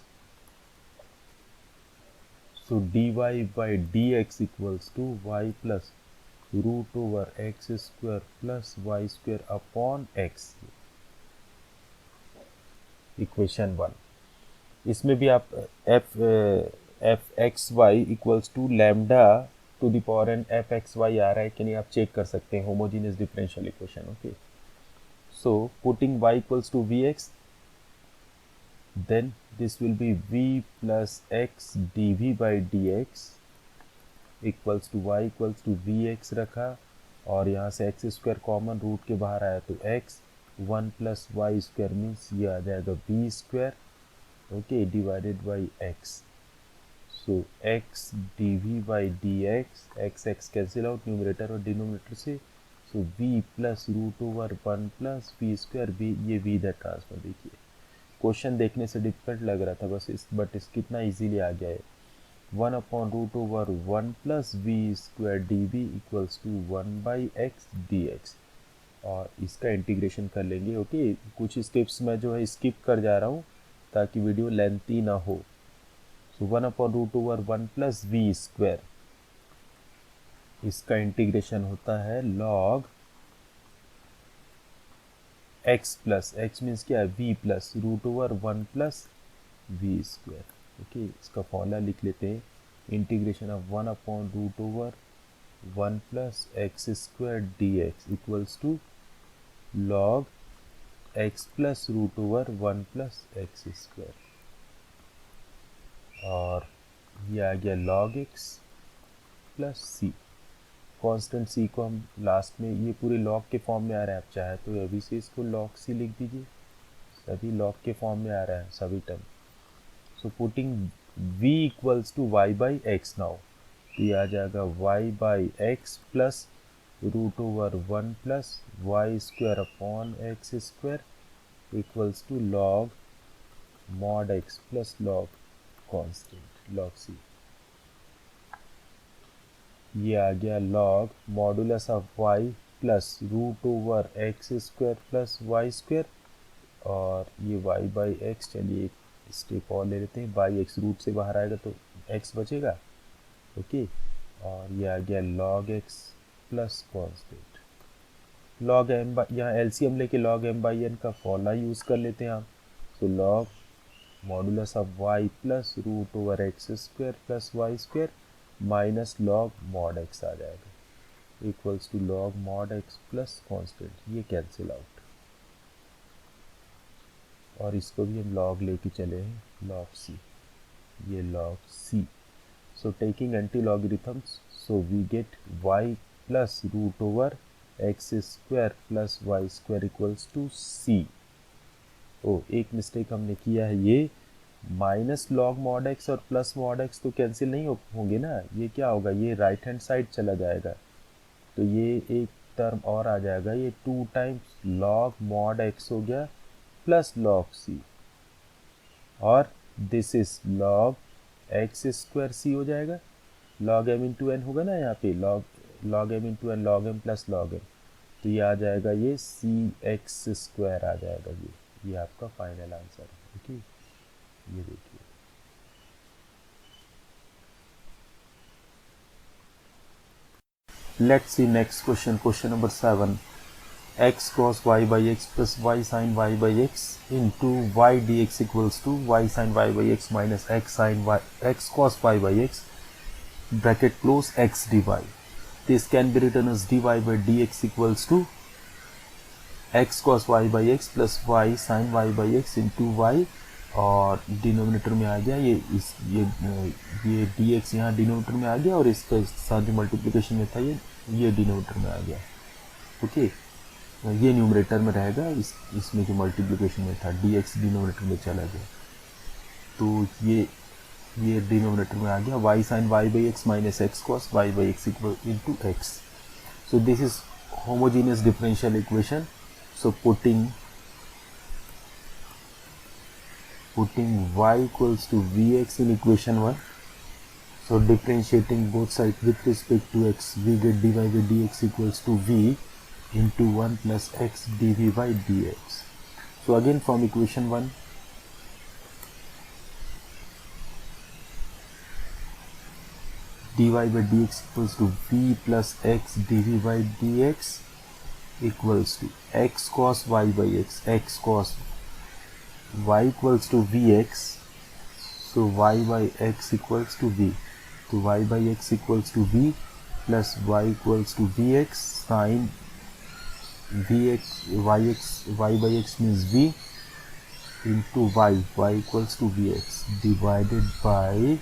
So dy by dx equals to y plus √x square plus y square upon x, equation 1। इसमें भी आप f x y equals to lambda to the power n f x y आ रहा है कि नहीं आप check कर सकते हैं, homogeneous differential equation. Okay, so putting y equals to v x, then this will be v plus x dv by dx equals to y equals to v x रखा, और यहाँ से एक्स स्क्वायर कॉमन रूट के बाहर आया तो x 1 plus y square means ये आ जाएगा b square, okay, divided by x. So x dv by dx, x cancel out numerator और डिनोमिनेटर से, so v plus root over 1 plus v square, v ये वी द ट्रांसफर. देखिए question देखने से difficult लग रहा था बस बट कितना इजीली आ गया है. 1 upon root over 1 plus v square d v equals to 1 by x d x, और इसका इंटीग्रेशन कर लेंगे. ओके, कुछ स्टेप्स मैं जो है स्किप कर जा रहा हूँ ताकि वीडियो लेंथी ना हो. So 1 upon root over 1 plus v square, इसका इंटीग्रेशन होता है log x plus x means क्या है v plus root over 1 plus v square. Okay, इसका फॉर्मूला लिख लेते हैं. Integration of 1 upon root over 1 plus x square d x equals to log x plus root over 1 plus x square, और ये आ गया log x plus c. Constant सी को हम लास्ट में, ये पूरे लॉग के फॉर्म में आ रहा है, आप चाहे तो अभी से इसको लॉग सी लिख दीजिए, सभी लॉग के फॉर्म में आ रहा है सभी term. So putting v equals to y by x now, तो ये आ जाएगा y by x plus root over 1 plus y square upon x square equals to log mod x plus log constant log c. ये आ गया log modulus of y plus root over x square plus y square, और ये y by x, चलिए एक step और ले लेते हैं, बाई एक्स रूट से बाहर आएगा तो x बचेगा. ओके, और ये आ गया log x plus constant log m, यहाँ एलसीएम लेके लॉग m बाई n का फॉर्मूला यूज़ कर लेते हैं हम. तो log modulus of y plus root over x square plus y square minus log mod x आ जाएगा equals to log mod x plus constant. ये कैंसिल आउट, और इसको भी हम लॉग लेके चले हैं लॉग सी, ये log c. So taking anti logarithms, so we get y plus root over x square plus y square equals to c. ओ, एक मिस्टेक हमने किया है, ये माइनस लॉग मॉड एक्स और प्लस मॉड एक्स तो cancel नहीं होंगे ना, ये क्या होगा, ये राइट हैंड साइड चला जाएगा, तो ये एक टर्म और आ जाएगा, ये 2 टाइम्स लॉग मॉड एक्स हो गया प्लस लॉग सी, और this is log x square c हो जाएगा, लॉग एम इंटू एन होगा ना, यहाँ पे log m into n, log m plus log m, तो ये आ जाएगा ये सी एक्स स्क्वायर आ जाएगा. ये आपका फाइनल आंसर है. ओके, ये देखिए. Let's see next question, question number 7. x cos y by x plus y sin y by x into y dx equals to y sin y by x minus x sin y x cos y by x bracket close x dy. This can be written as dy by dx equals to x cos y by x plus y sin y by x into y, और denominator में आ गया ये dx यहाँ denominator में आ गया, और इसका साथ जो मल्टीप्लिकेशन में था ये डिनोमिनेटर में आ गया. ओके, ये न्यूमरेटर में रहेगा, इसमें जो मल्टीप्लिकेशन में था dx डिनोमिनेटर में चला गया, तो ये डिनोमिनेटर में आ गया y sin y by x minus x cos y by x equal into x. So this is homogeneous differential equation. So putting y equals to vx in equation 1, so differentiating both sides with respect to x, we get dy by dx equals to v into 1 plus x dv by dx. So again from equation 1, dy by dx equals to v plus x dv by dx equals to x cos y by x cos y equals to vx, so y by x equals to v, so y by x equals to v plus y equals to vx sin vx y by x means v into y, y equals to v x divided by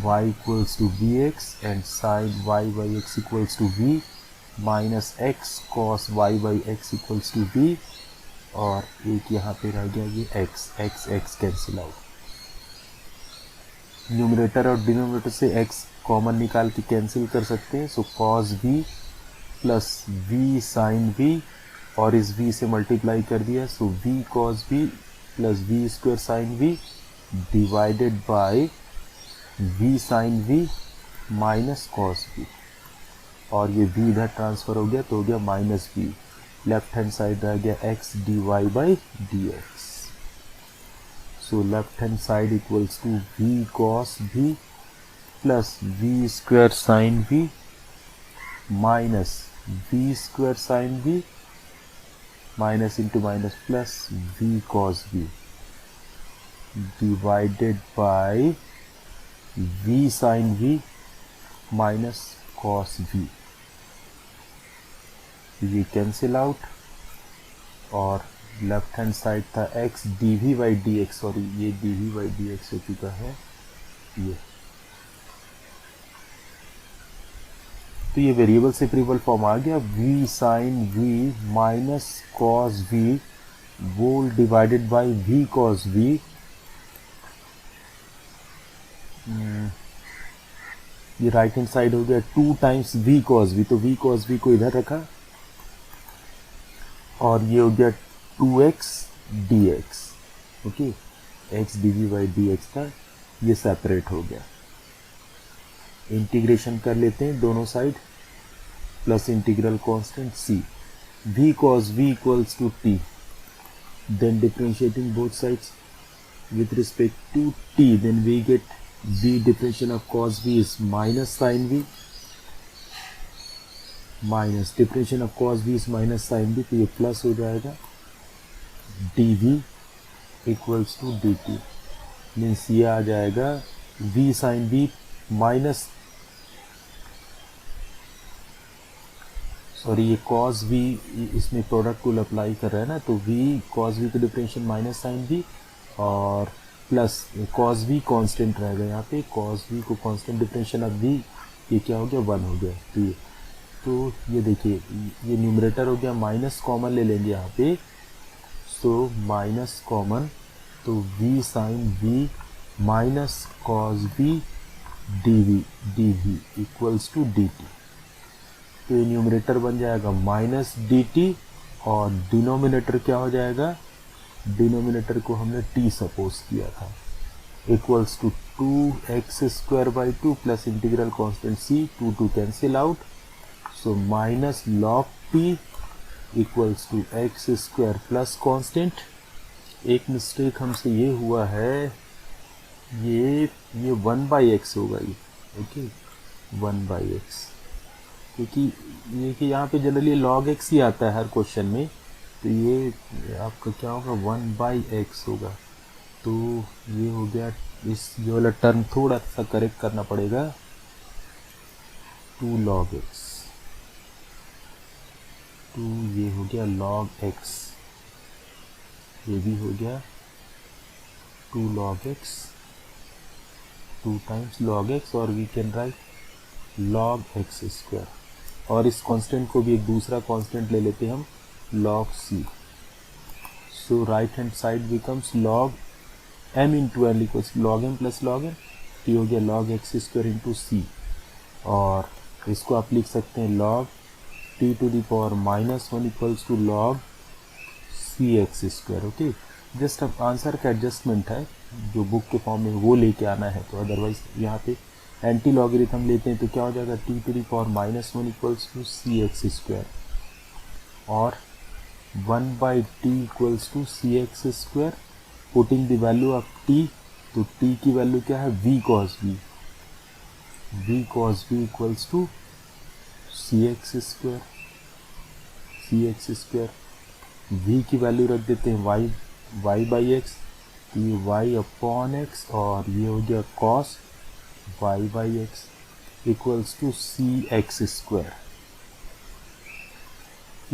y equals to vx and sin y by x equals to v minus x cos y by x equals to v, और एक यहाँ पे रह गया ये x, x cancel out. Numerator और denominator से x common निकाल के कैंसिल कर सकते हैं। सो cos v plus v sin v, और इस v से मल्टीप्लाई कर दिया, सो v cos v plus v square sin v divided bye v sin v minus cos v, और ये v इधर ट्रांसफर हो गया तो हो गया minus v। Left hand side रह गया x dy by dx। So left hand side equals to v cos v plus v square sin v minus v square sin v minus into minus plus v cos v divided by v sin v minus cos v। ये cancel out, और left hand side था x dv by dx, sorry ये dv by dx हो चुका है ये। तो ये वेरिएबल से वेरिएबल फॉर्म आ गया, v sin v minus cos v whole divided by v cos v। ये राइट हैंड साइड हो गया 2 टाइम्स v cos v, तो v cos v को इधर रखा, और ये हो गया 2x dx, okay, x dv by dx था, ये सेपरेट हो गया। इंटीग्रेशन कर लेते हैं दोनों side, plus integral constant c, v cos v equals to t, then differentiating both sides with respect to t, then we get v differential of cos v is minus sin v, minus differential of cos v is minus sin v, तो ये plus हो जाएगा dv equals to dt, means ये आ जाएगा v sin v minus, sorry ये cos v, इसमें product rule apply कर रहा है ना, तो v cos v का डिफरेंशियल माइनस sin v, और प्लस cos v कांस्टेंट रहेगा यहाँ पे, cos v को कांस्टेंट डिफरेंशियल ऑफ v, ये क्या हो गया 1 हो गया। तो ये देखिए ये न्यूमरेटर हो गया, माइनस कॉमन ले लेंगे यहाँ पे, सो माइनस कॉमन, तो v sin v minus cos v dv equals to dt, तो ये न्यूमरेटर बन जाएगा माइनस dt, और डिनोमिनेटर क्या हो जाएगा, डिनोमिनेटर को हमने t सपोज किया था, equals to 2x square by 2 plus integral constant c, 2 cancel out, so minus log t equals to x square plus constant. एक मिस्टेक हमसे ये हुआ है, ये 1 बाई एक्स होगा ये, ओके 1 बाई एक्स, क्योंकि ये कि यहाँ पे जनरली log x ही आता है हर क्वेश्चन में, तो ये आपका क्या होगा 1 बाई एक्स होगा, तो ये हो गया, इस जो वाला टर्म थोड़ा सा करेक्ट करना पड़ेगा, 2 log x, तो ये हो गया log x, ये भी हो गया 2 log x, 2 times log x, और we can write log x square, और इस कांस्टेंट को भी एक दूसरा कांस्टेंट ले लेते हैं हम, log c, so right hand side becomes log m into n equals log m plus log n, तो हो गया log x square into c, और इसको आप लिख सकते हैं log t to the power minus 1 equals to log c x square, okay. Just अब आंसर का एडजस्टमेंट है, जो बुक के फॉर्म में वो लेके आना है, तो अदरवाइज यहाँ पे एंटी लॉगरिथम लेते हैं तो क्या हो जाएगा t to the power minus 1 equals to c x square, और 1 by t equals to c x square, putting the value of t, तो t की वैल्यू क्या है v cos v, v cos v equals to c x square, v की value रख देते हैं y by x, तो ये y अपॉन एक्स, और ये हो गया cos y by x equals to c x square.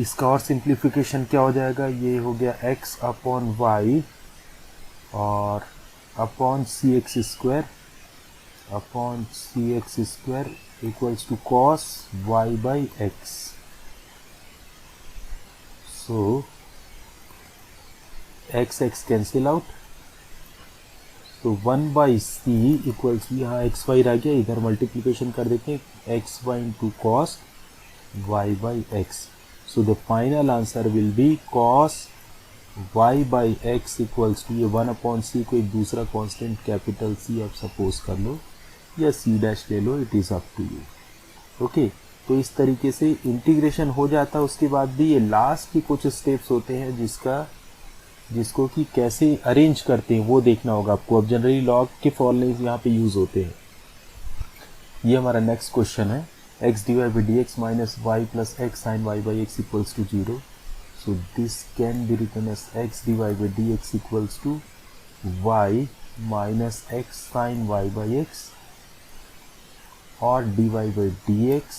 इसका और सिंप्लीफिकेशन क्या हो जाएगा, ये हो गया x अपॉन y और upon c x square equals to cos y by x. So x cancel out. तो 1/c इक्वल्स यहाँ एक्स वाई रह गया, इधर मल्टीप्लीकेशन कर देते हैं x y into cos y by x. So the final answer will be cos y by x equals to, ये 1/c को एक दूसरा कांस्टेंट कैपिटल C आप सपोज कर लो या C डैश ले लो, it is up to you. Okay, तो इस तरीके से इंटीग्रेशन हो जाता है. उसके बाद भी ये लास्ट की कुछ स्टेप्स होते हैं जिसको कि कैसे अरेंज करते हैं वो देखना होगा आपको. अब जनरली लॉग के फॉर्मूले यहाँ पे यूज़ होते हैं. ये हमारा नेक्स्ट क्वेश्चन है. x divide by d x minus y plus x sine y by x equals to 0. So this can be written as x divided by dx equals to y minus x sin y by x, or dy by dx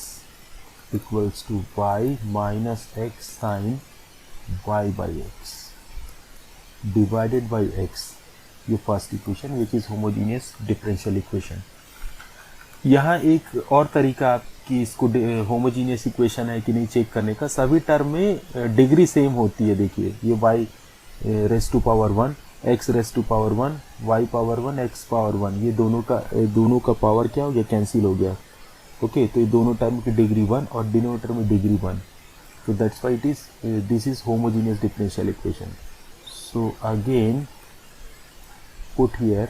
equals to y minus x sin y by x divided by x. ये first equation which is homogeneous differential equation. यहाँ एक और तरीका कि इसको homogeneous equation है कि नहीं चेक करने का. सभी टर्म में डिग्री सेम होती है. देखिए ये y raise to power 1, x raise to power 1, y power 1, x power 1, ये दोनों का पावर क्या हो गया, कैंसिल हो गया. ओके, तो ये दोनों टर्म की डिग्री 1 और डिनोमिनेटर में डिग्री 1. तो that's why this is homogeneous differential equation. So again put here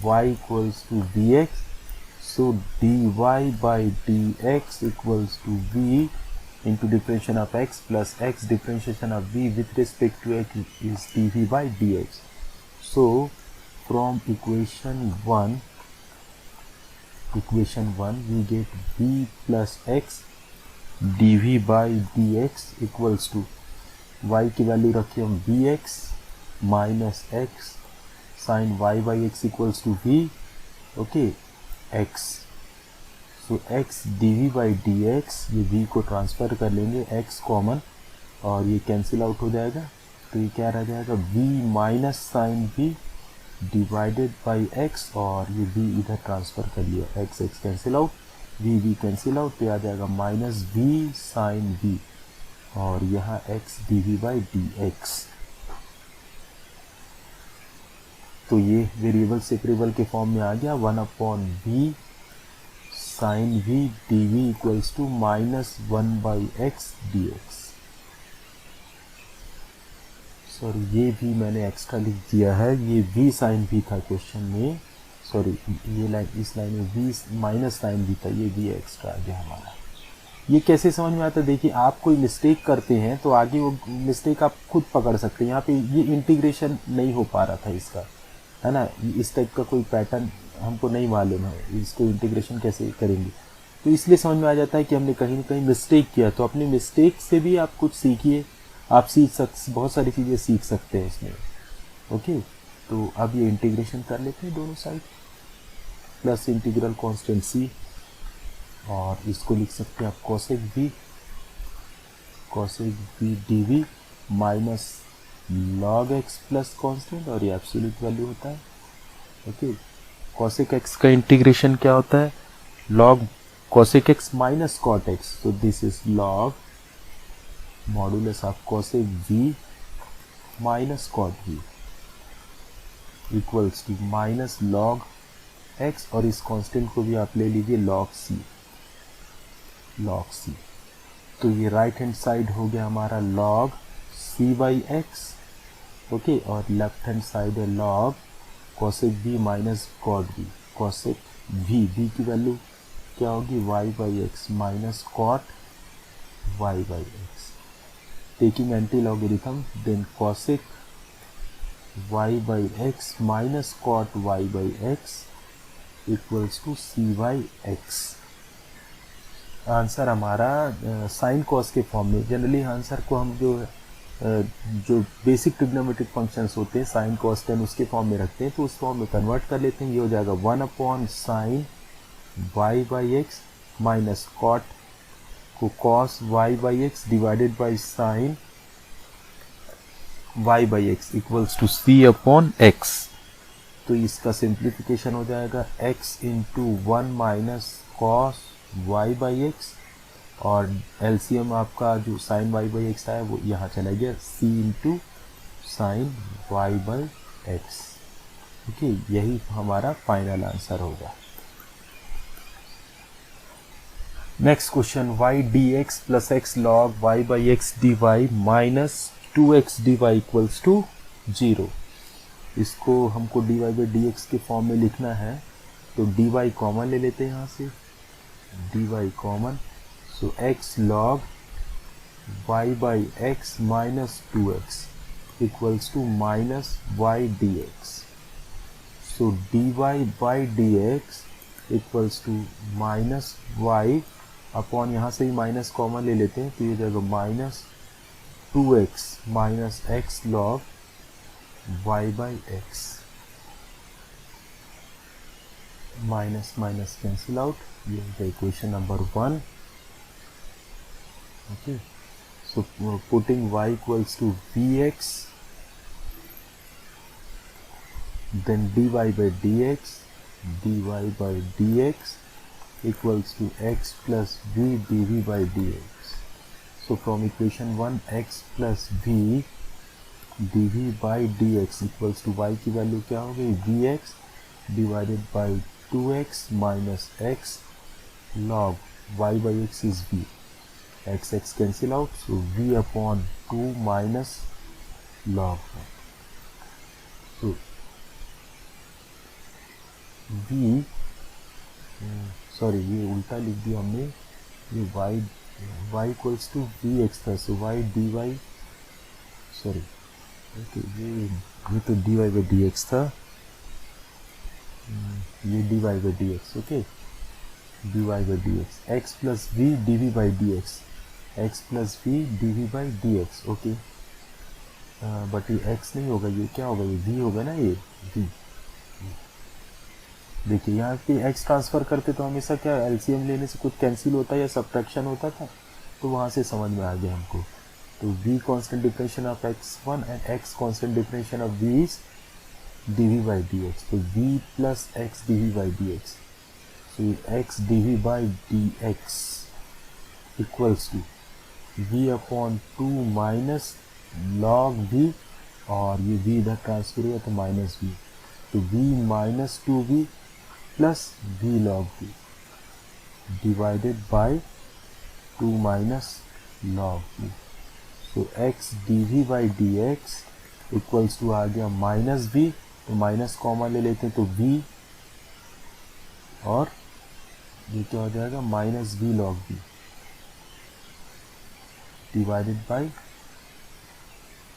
y equals to dx. So dy by dx equals to v into differentiation of x plus x differentiation of v with respect to x is dv by dx. So from equation 1 we get v plus x dv by dx equals to y की value रखी हम vx minus x sin y by x equals to v. Okay, x. So x dv by dx, ये v को transfer कर लेंगे, x common और ये cancel out हो जाएगा. तो ये क्या रह जाएगा, v minus sine v divided by x, और ये v इधर ट्रांसफ़र कर लिया, x cancel out, v cancel out, तो आ जाएगा माइनस v साइन v, और यहाँ x dv बाई dx. तो ये वेरिएबल सेपरेबल के फॉर्म में आ गया. 1/v sine v dv equals to minus 1/x dx. Sorry, ये भी मैंने एक्स्ट्रा लिख दिया है, ये v साइन v था क्वेश्चन में. सॉरी, ये लाइन, इस लाइन में v माइनस साइन v था, ये v एक्स्ट्रा आ गया हमारा. ये कैसे समझ में आता है, देखिए आप कोई मिस्टेक करते हैं तो आगे वो मिस्टेक आप खुद पकड़ सकते हैं. यहाँ पे ये इंटीग्रेशन नहीं हो पा रहा था इसका, है ना. इस टाइप का कोई पैटर्न हमको नहीं मालूम है, इसको इंटीग्रेशन कैसे करेंगे, तो इसलिए समझ में आ जाता है कि हमने कहीं ना कहीं मिस्टेक किया. तो अपनी मिस्टेक से भी आप कुछ सीखिए, आप बहुत सारी चीज़ें सीख सकते हैं इसमें. ओके, तो अब ये इंटीग्रेशन कर लेते हैं दोनों side. Plus integral constant c, और इसको लिख सकते हैं आप cosec v dv minus log x plus constant, और ये एब्सोल्यूट वैल्यू होता है. ओके, कोसेक x का इंटीग्रेशन क्या होता है, log cosec x minus cot x. So this is log modulus of cosec v minus cot v equals to minus log x, और इस कांस्टेंट को भी आप ले लीजिए log c. तो ये राइट हैंड साइड हो गया हमारा log c by x. Okay, और लेफ्ट हैंड साइड है log cosec v minus cot v. Cosec v की वैल्यू क्या होगी, y by x minus cot y by x. Taking anti logarithm, then cosec y by x minus cot y by x equals to c by x. Answer हमारा sine cos के form में. Generally answer को हम जो basic trigonometric functions होते हैं sine cos ten, उसके form में रखते हैं, तो उस फॉर्म में कन्वर्ट कर लेते हैं. ये हो जाएगा 1/sin y by x minus cot को cos y by x divided by sine y by x equals to c upon x। तो इसका सिंप्लीफिकेशन हो जाएगा x into 1 minus cos y by x, और एलसीएम आपका जो साइन y बाई एक्स आया वो यहाँ चला गया, c into sine y by x. Okay, यही हमारा फाइनल आंसर होगा। Next question, y d x plus x log y by x d y minus 2x dy equals to 0। इसको हमको dy बाई डी एक्स के form में लिखना है, तो dy कॉमन ले लेते हैं यहाँ से, dy common, so x log y by x minus 2x equals to minus y d x. So dy by d x equals to minus y upon, यहाँ से ही माइनस कॉमन ले लेते हैं तो ये जाएगा minus 2x minus x log y by x, minus minus cancel out, ये है equation number 1। Okay, so putting y equals to vx, then dy by dx, dy by dx equals to x plus v dv by dx. So from equation 1 x plus v dv by dx equals to y की value क्या हो गई, vx divided by 2x minus x log y by x is v, x x cancel out, so v upon 2 minus log 1. So v, sorry ये उल्टा लिख दिया हमने, ये y equals to v x था, so y dy, sorry okay, ये तो dy by d x था, ये dy by d x, okay, dy by d x, x plus v d v by d x, x plus v d v by d x, okay, but ये x नहीं होगा, ये क्या होगा, ये v होगा ना, ये v। देखिए यहाँ पे x ट्रांसफ़र करते तो हमेशा क्या एलसीएम लेने से कुछ कैंसिल होता है या सब्ट्रैक्शन होता था, तो वहाँ से समझ में आ गया हमको। तो v constant differential of x1 and x constant differential of v is dv by d x, तो v plus x d v by d x, so x dv by d x equals to v upon 2 minus log v, और ये v इधर transfer हुआ तो minus v, तो v minus 2v plus v log v divided by 2 minus log v, so x dv by d x equals to आ गया minus v, तो minus common ले लेते हैं तो v, और ये क्या हो जाएगा minus v log v divided by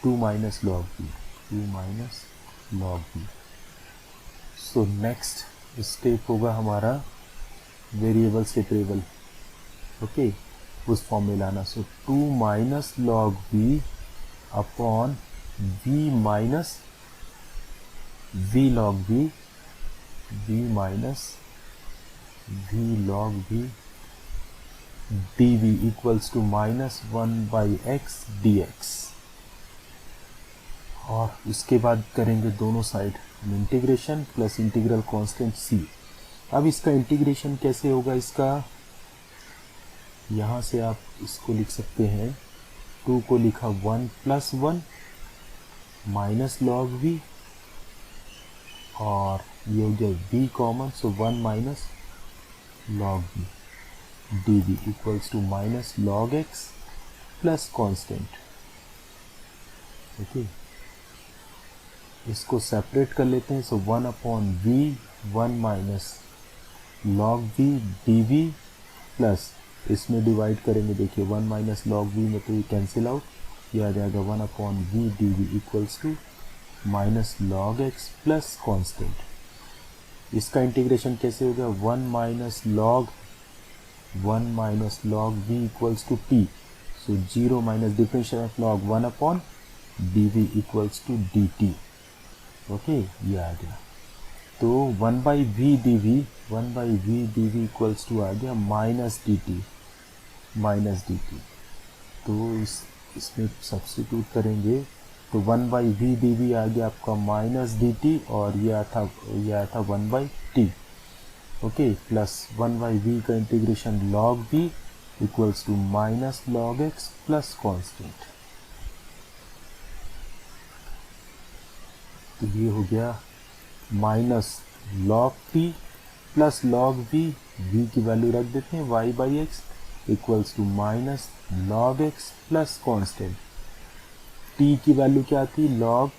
2 minus log v, 2 minus log v। So next step होगा हमारा वेरिएबल सेपरेबल, ओके, उस फॉर्म में लाना, so 2 minus log v upon v minus v log v, v minus v log v dv equals to minus 1 by x d x, और इसके बाद करेंगे दोनों side integration plus integral constant c। अब इसका इंटीग्रेशन कैसे होगा, इसका यहाँ से आप इसको लिख सकते हैं, 2 को लिखा 1 प्लस 1 माइनस लॉग v, और ये हो गया v common, so 1 minus log v dv equals to minus log x plus constant, okay, इसको सेपरेट कर लेते हैं, so 1 upon v 1 minus log v dv plus, इसमें डिवाइड करेंगे, देखिए 1 माइनस लॉग v में तो ये कैंसिल आउट, ये आ जाएगा 1 upon v dv equals to minus log x plus constant. इसका इंटीग्रेशन कैसे होगा, 1 minus log v equals to t, so 0 minus differential of log 1 upon dv equals to dt, okay, ये आ गया, तो 1 by v d v equals to आ गया minus d T, तो इसमें सब्स्टिट्यूट करेंगे तो 1/v dv आ गया आपका माइनस dt, और ये आया था 1/t। ओके, प्लस 1/v का integration log v equals to minus log x plus constant. तो ये हो गया minus log t plus log v, v की वैल्यू रख देते हैं y/x equals to minus log x plus constant. t की वैल्यू क्या थी, log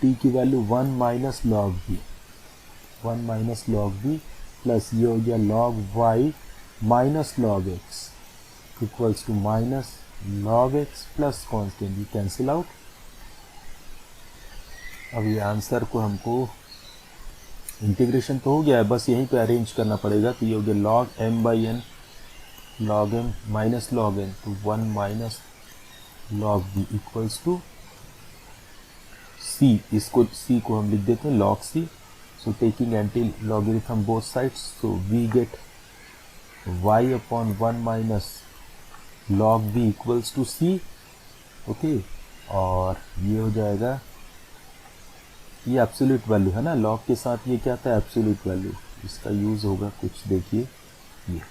t की value 1 minus log v, 1 minus log v, plus ये हो गया log y minus log x equals to minus log x plus constant. ये cancel out. अब ये आंसर को हमको इंटीग्रेशन तो हो गया है, बस यहीं पे अरेंज करना पड़ेगा। तो ये हो गया log m/n log m minus log n, तो 1 minus log v equals to c, इसको c को हम लिख देते हैं log c। So taking anti logarithm both sides, so we get y upon 1 minus log v equals to c। Okay, और ये हो जाएगा, ये एब्सोल्यूट वैल्यू है ना, लॉग के साथ ये क्या था, एब्सोल्यूट वैल्यू, इसका यूज़ होगा कुछ, देखिए ये।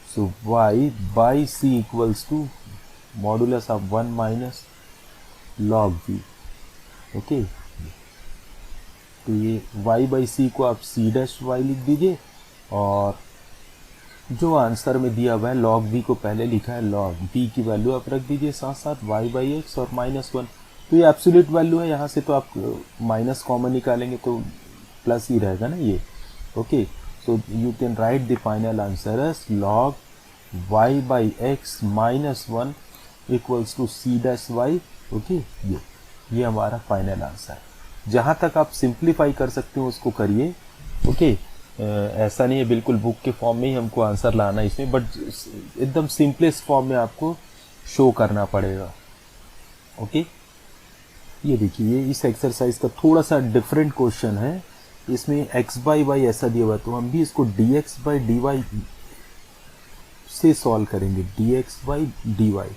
So y by c equals to modulus of 1 minus log v। Okay, तो ये y बाई c को आप c डैश y लिख दीजिए, और जो आंसर में दिया हुआ है log v को पहले लिखा है, log v की वैल्यू आप रख दीजिए साथ साथ y बाई x और -1। तो ये एब्सोल्यूट वैल्यू है, यहाँ से तो आप माइनस कॉमन निकालेंगे तो प्लस ही रहेगा ना ये। Okay, so you can write the final answer as log y by x -1 equals to c dash y। Okay, ये हमारा फाइनल आंसर है। जहाँ तक आप सिंप्लीफाई कर सकते हो उसको करिए। ओके, ऐसा नहीं है बिल्कुल बुक के फॉर्म में ही हमको आंसर लाना है इसमें, बट एकदम सिंपलेस्ट फॉर्म में आपको शो करना पड़ेगा। ओके, ये देखिए, ये इस एक्सरसाइज का थोड़ा सा डिफरेंट क्वेश्चन है। इसमें x/y ऐसा दिया हुआ है, तो हम भी इसको dx/dy से सॉल्व करेंगे, dx/dy।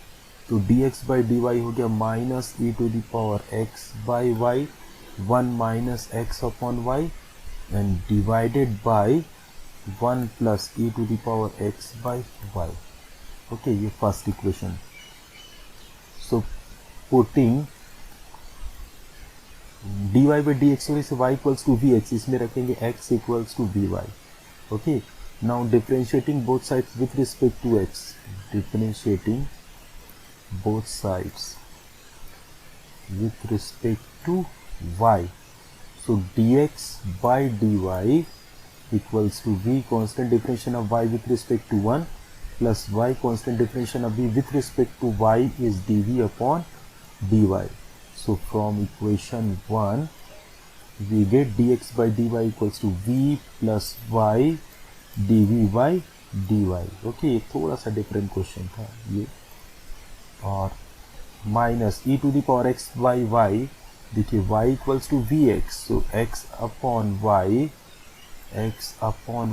तो dx/dy हो गया minus e to the power x/y 1 minus x upon y and divided by 1 plus e to the power x/y। Okay, ये first equation. So putting dy by dx होने से y equals to vx, इसमें रखेंगे x equals to vy। Okay, now differentiating both sides with respect to x, differentiating both sides with respect to y, so dx by dy equals to v constant differentiation of y with respect to 1 plus y constant differentiation of v with respect to y is dv upon dy। So from equation 1 we get dx by dy equals to v plus y dv by dy। Okay, ये थोड़ा सा different question था ये। और minus e to the power x by y, देखिए y equals to vx, so x upon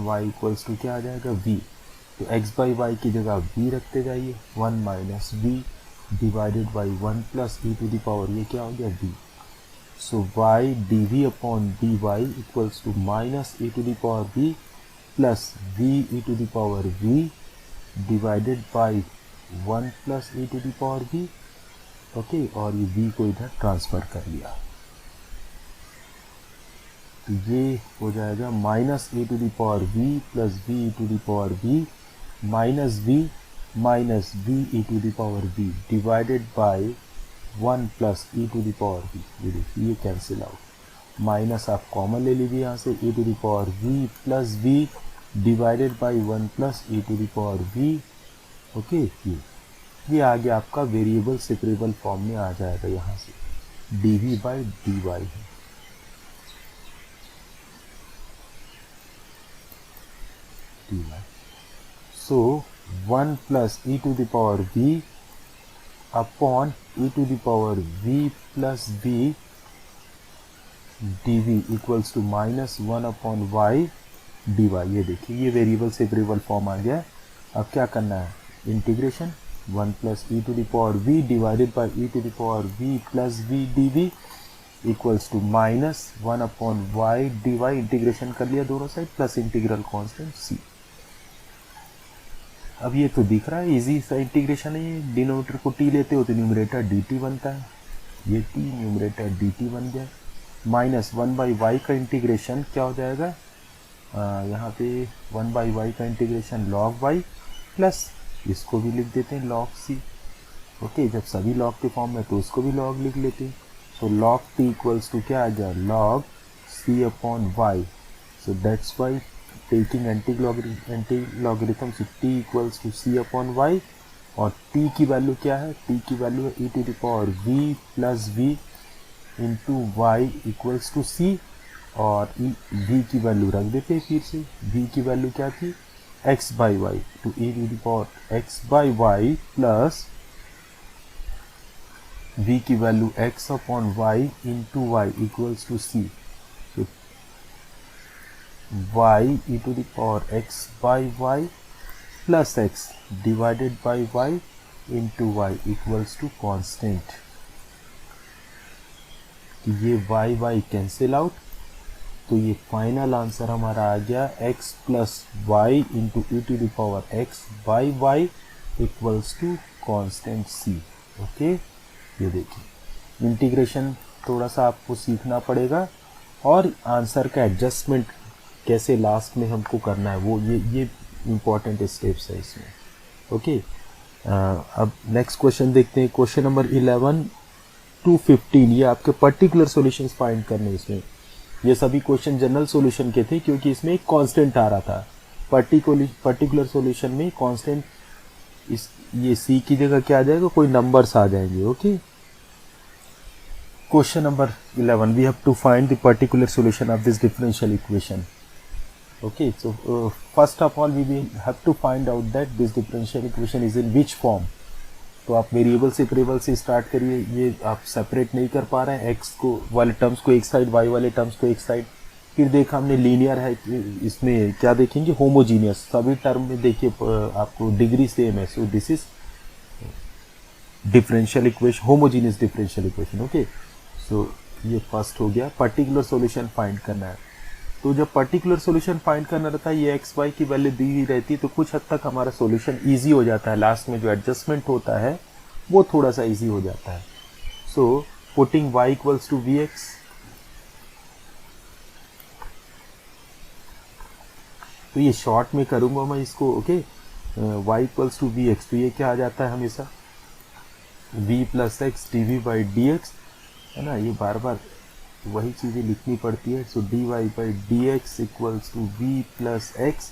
y equals to क्या आ जाएगा, v। तो x by y की जगह v रखते जाइए, 1 minus v divided by 1 plus e to the power, ये क्या हो गया, v। So y dv upon dy equals to minus e to the power v plus v e to the power v divided by 1 plus e to the power v। Okay, और ये v को इधर transfer कर लिया, तो ये हो जाएगा minus e to the power v plus v e to the power v minus v e to the power v divided by 1 plus e to the power v। ये देखिए, ये कैंसिल आउट, माइनस आप common ले लीजिए यहाँ से, e to the power v plus v divided by 1 plus e to the power v। Okay, ये आ गया आपका वेरिएबल सेपरेबल फॉर्म में आ जाएगा, यहाँ से dv बाई dy है। So 1 plus e to the power v upon e to the power v plus v dv equals to minus 1 upon y dy। ये देखिए, ये वेरिएबल सेपरेबल फॉर्म आ गया। अब क्या करना है, integration, 1 plus e to the power v divided by e to the power v plus v d v equals to minus 1 upon y d y, integration कर लिया दोनों side, plus integral constant c. अब ये तो दिख रहा है easy सा इंटीग्रेशन है, ये डिनोमिनेटर को टी लेते हो तो न्यूमरेटर डी टी बनता है, ये टी न्यूमरेटर डी टी बन गया। माइनस 1 बाई वाई का इंटीग्रेशन क्या हो जाएगा, यहाँ पे 1 बाई वाई का इंटीग्रेशन लॉग वाई, प्लस इसको भी लिख देते हैं लॉग सी। ओके, जब सभी लॉग के फॉर्म में तो उसको भी लॉग लिख लेते हैं। So log t equals to क्या आ गया, log c upon y. So that's why taking anti logarithm, so t equals to c upon y, और t की वैल्यू क्या है, t की वैल्यू है e to the power v plus v into y equals to c, और v की value रख देते हैं फिर से, v की वैल्यू क्या थी x by y, two e to the power x by y plus v की value x upon y into y equals to c, so y e to the power x by y plus x divided by y into y equals to constant. ये y cancel out, तो ये final answer हमारा आ गया x plus y into e to the power x by y equals to constant c। Okay, ये देखिए integration थोड़ा सा आपको सीखना पड़ेगा, और आंसर का एडजस्टमेंट कैसे लास्ट में हमको करना है वो ये इम्पॉर्टेंट स्टेप्स है इसमें। ओके, अब नेक्स्ट क्वेश्चन देखते हैं, क्वेश्चन नंबर 11 टू 15। ये आपके पर्टिकुलर सॉल्यूशंस फाइंड करने, इसमें ये सभी क्वेश्चन जनरल सॉल्यूशन के थे क्योंकि इसमें एक कांस्टेंट आ रहा था। पर्टिकुलर सॉल्यूशन में कांस्टेंट, इस ये सी की जगह क्या आ जाएगा, कोई नंबर्स आ जाएंगे। Okay, question number 11, we have to find the particular solution of this differential equation. Okay, so first of all we will have to find out that this differential equation is in which form। तो आप variable से start करिए, ये आप separate नहीं कर पा रहे हैं, x को वाले टर्म्स को एक साइड, y वाले टर्म्स को एक साइड। फिर देखा हमने लीनियर है, इसमें क्या देखेंगे, होमोजीनियस, सभी टर्म में देखिए आपको डिग्री सेम है। So this is differential equation, homogeneous differential equation. Okay, so ये फर्स्ट हो गया, पर्टिकुलर सॉल्यूशन फाइंड करना है। तो जब पर्टिकुलर सॉल्यूशन फाइंड करना रहता है, ये एक्स वाई की वैल्यू दी हुई रहती है, तो कुछ हद तक हमारा सॉल्यूशन इजी हो जाता है, लास्ट में जो एडजस्टमेंट होता है वो थोड़ा सा इजी हो जाता है। So putting y equals to v x, तो ये शॉर्ट में करूंगा मैं इसको। Okay, y equals to v x, तो ये क्या आ जाता है हमेशा v plus x d v by d x, है ना, ये बार बार वही चीज़ें लिखनी पड़ती है। So d y by d x equals to v plus x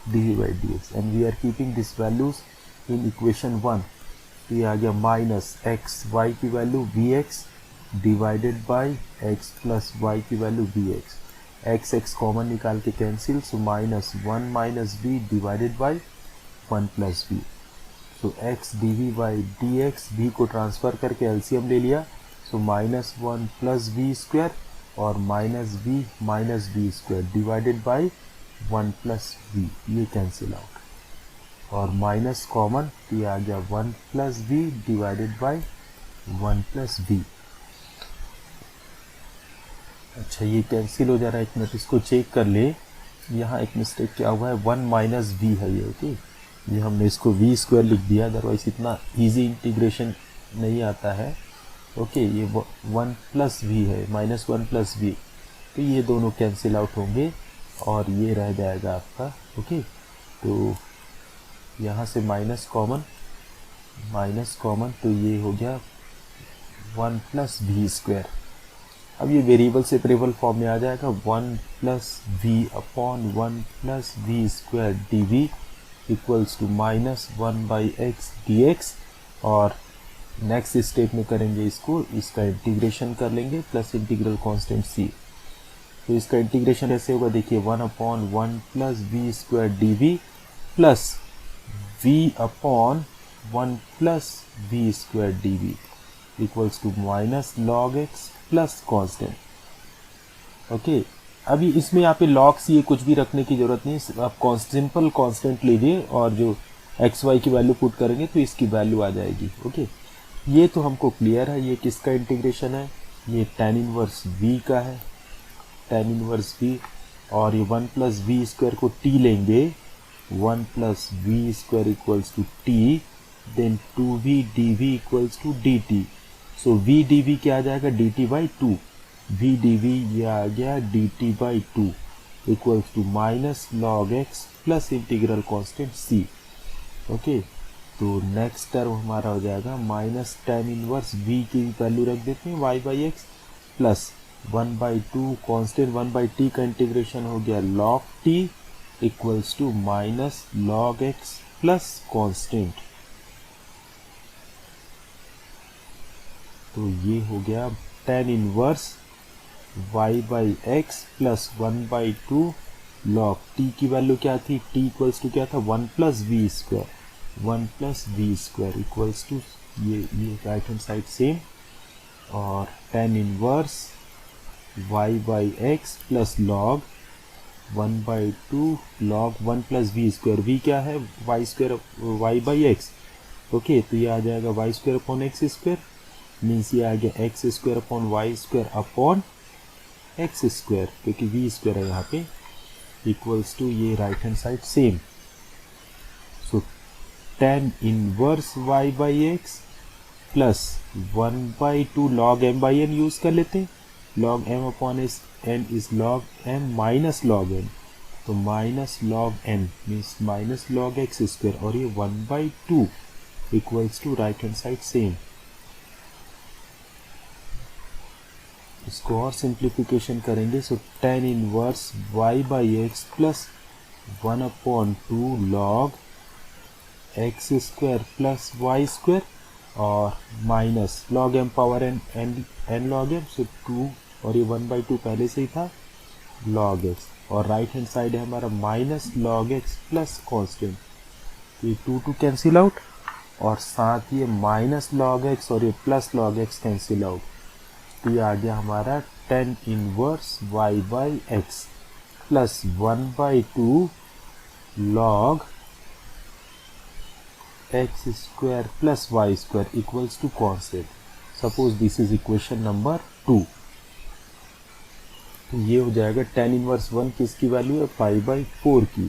d v by d x, and we are keeping this values in equation 1। तो ये आ गया माइनस एक्स वाई की value v x divided by x plus y की value v x, x x common निकाल के cancel, so minus 1 minus v divided by 1 plus v. So x d v by d x, v को transfer करके LCM ले लिया, so minus 1 plus v square और minus v square divided by 1 plus v, ये cancel out, और minus common, ये आ गया 1 plus v divided by 1 plus v. अच्छा, ये कैंसिल हो जा रहा है, एक मिनट इसको चेक कर ले, यहाँ एक मिस्टेक क्या हुआ है, 1 माइनस वी है ये। ओके, ये हमने इसको वी स्क्वायर लिख दिया, अदरवाइज इतना ईजी इंटीग्रेशन नहीं आता है। ओके, ये 1 प्लस वी है, माइनस 1 प्लस वी, तो ये दोनों कैंसिल आउट होंगे और ये रह जाएगा आपका। ओके, तो यहाँ से माइनस कॉमन, तो ये हो गया 1 प्लस वी स्क्वायर। अब ये वेरिएबल सेपरेबल फॉर्म में आ जाएगा, 1 plus v upon 1 plus v square d v equals to minus 1 by x d x, और नेक्स्ट स्टेप में करेंगे इसका इंटीग्रेशन कर लेंगे, प्लस इंटीग्रल कांस्टेंट सी। तो इसका इंटीग्रेशन ऐसे होगा, देखिए 1 upon 1 plus v square d v plus v upon 1 plus v square d v equals to minus log x plus constant. Okay, अभी इसमें यहाँ पे लॉग सी कुछ भी रखने की जरूरत नहीं, आप सिंपल कांस्टेंट लीजिए, और जो एक्स वाई की वैल्यू पुट करेंगे तो इसकी वैल्यू आ जाएगी। ओके, ये तो हमको क्लियर है। ये किसका इंटीग्रेशन है, ये tan इनवर्स v का है, tan इनवर्स v, और ये 1 प्लस वी स्क्वायर को t लेंगे, 1 plus v square equals to t, then 2v dv equals to dt। So v dv क्या आ जाएगा, dt बाई 2, v dv ये आ गया dt by 2 equals to minus log x plus integral constant c। Okay, तो next term हमारा हो जाएगा माइनस tan इनवर्स v की वैल्यू रख देते हैं y by x plus 1/2 constant 1/t का इंटीग्रेशन हो गया log t equals to minus log x plus constant. तो ये हो गया tan inverse y by x plus 1/2 log t की वैल्यू क्या थी, t इक्वल्स टू क्या था, 1 plus v square, 1 plus v square equals to ये राइट हैंड साइड सेम, और tan inverse y by x plus log 1/2 log 1 plus v square, v क्या है, y square y by x. Okay, तो ये आ जाएगा y square upon x square, means ये आ गया x square upon y square upon x square, क्योंकि वी स्क्वायर है यहाँ पे, इक्वल्स टू ये right hand side same. So tan inverse y by x plus 1/2 log m by n use कर लेते हैं, log m upon n is log m minus log n, तो minus log m means minus log x square, और ये 1/2 equals to right hand side same. इसको और simplification करेंगे, so tan inverse y by x plus 1/2 log x square plus y square, और minus log m power n log m, सो 2, और ये 1/2 पहले से ही था log x, और राइट हैंड साइड है हमारा minus log x plus constant, तो ये 2 कैंसिल आउट, और साथ ये माइनस log x और ये plus log x cancel out, तो ये आ गया हमारा tan inverse y by x plus 1/2 log x square plus y square equals to constant. Suppose this is equation number 2। तो ये हो जाएगा tan इनवर्स 1 किसकी वैल्यू है, π/4 की,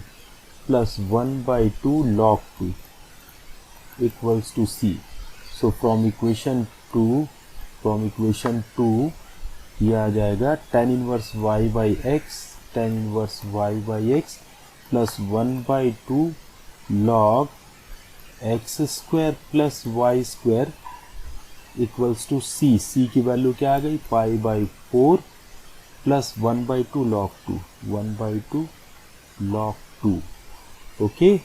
plus 1/2 log 2 equals to c। So from equation 2 ये आ जाएगा tan inverse y by x, tan inverse y by x plus 1/2 log x square plus y square equals to c। c की value क्या आ गई, π/4 plus 1/2 log 2, 1/2 log 2। Okay,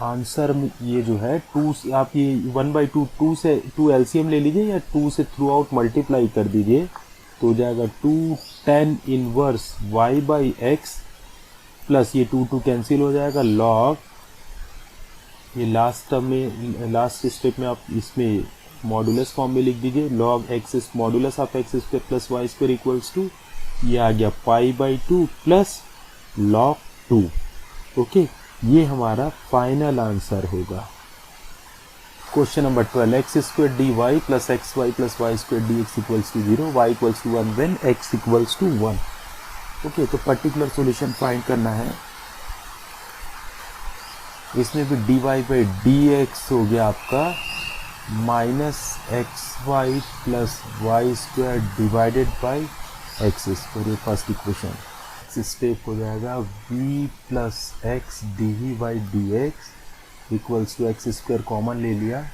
answer में ये जो है 2 से आप ये 1/2 2 से 2 एलसीएम ले लीजिए या 2 से थ्रू आउट मल्टीप्लाई कर दीजिए, तो हो जाएगा 2 tan inverse y by x plus ये 2 कैंसिल हो जाएगा log, ये लास्ट टर्म में लास्ट स्टेप में आप इसमें मॉडुलस फॉर्म में लिख दीजिए, log x modulus of x square plus y square equals to ये आ गया π/2 प्लस log 2। ओके, ये हमारा फाइनल आंसर होगा। Question number 12, x square d y plus x y plus y square d x equals to 0, y equals to 1 when x equals to 1। Okay, तो particular solution find करना है। इसमें भी d y by d x हो गया आपका minus x y plus y square divided by x square, ये first equation. Step हो जाएगा v plus x d v by d x equals to x square common ले लिया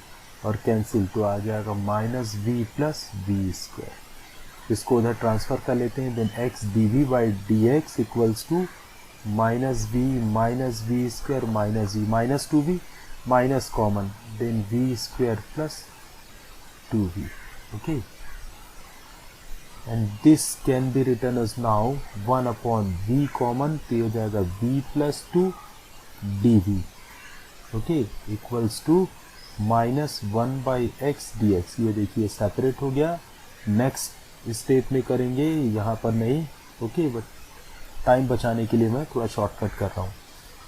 और cancel, तो आ जाएगा minus v plus v square. इसको उधर ट्रांसफ़र कर लेते हैं, then x d v by d x equals to minus v square minus v, minus 2v minus common, then v square plus 2v। Okay, and this can be written as now 1 upon v common, तो ये हो जाएगा v plus 2 dv। Okay, equals to minus 1 by x d x. ये देखिए separate हो गया। Next step में करेंगे, यहाँ पर नहीं। ओके, बट टाइम बचाने के लिए मैं थोड़ा शॉर्टकट कर रहा हूँ।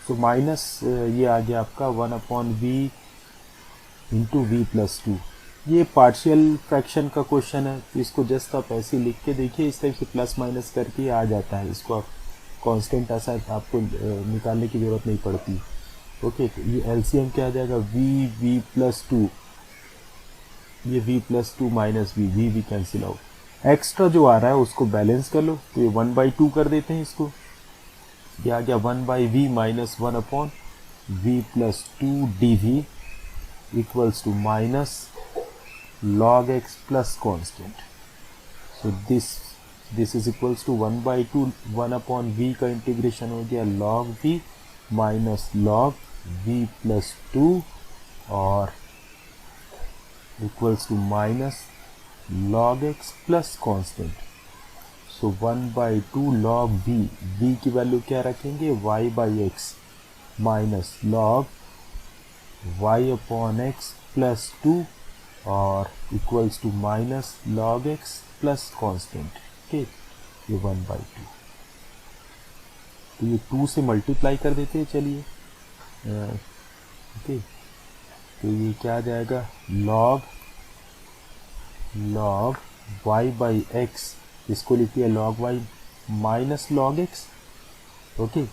सो माइनस ये आ गया आपका 1/v into v plus two. ये पार्शियल फ्रैक्शन का क्वेश्चन है, तो इसको जस्ट आप ऐसे लिख के देखिए, इस टाइप से प्लस माइनस करके आ जाता है। इसको आप कांस्टेंट ऐसा आपको निकालने की ज़रूरत नहीं पड़ती। ओके, तो ये एलसीएम क्या आ जाएगा, वी प्लस टू, ये v plus two minus v cancel out. Extra जो आ रहा है उसको बैलेंस कर लो, तो ये 1/2 कर देते हैं इसको। ये आ गया 1/v minus 1/v plus two d v equals to minus log x plus constant. So this is equals to 1/2 1/v का इंटीग्रेशन हो गया log v minus log v plus two और equals to minus log x plus constant. So 1/2 log v की value क्या रखेंगे, y/x minus log y/x plus two और equals to minus log x plus constant. Okay, ये 1/2, तो ये 2 से multiply कर देते हैं। चलिए ओके, तो ये क्या आ जाएगा, log y/x, इसको लिखिए log y minus log x। Okay,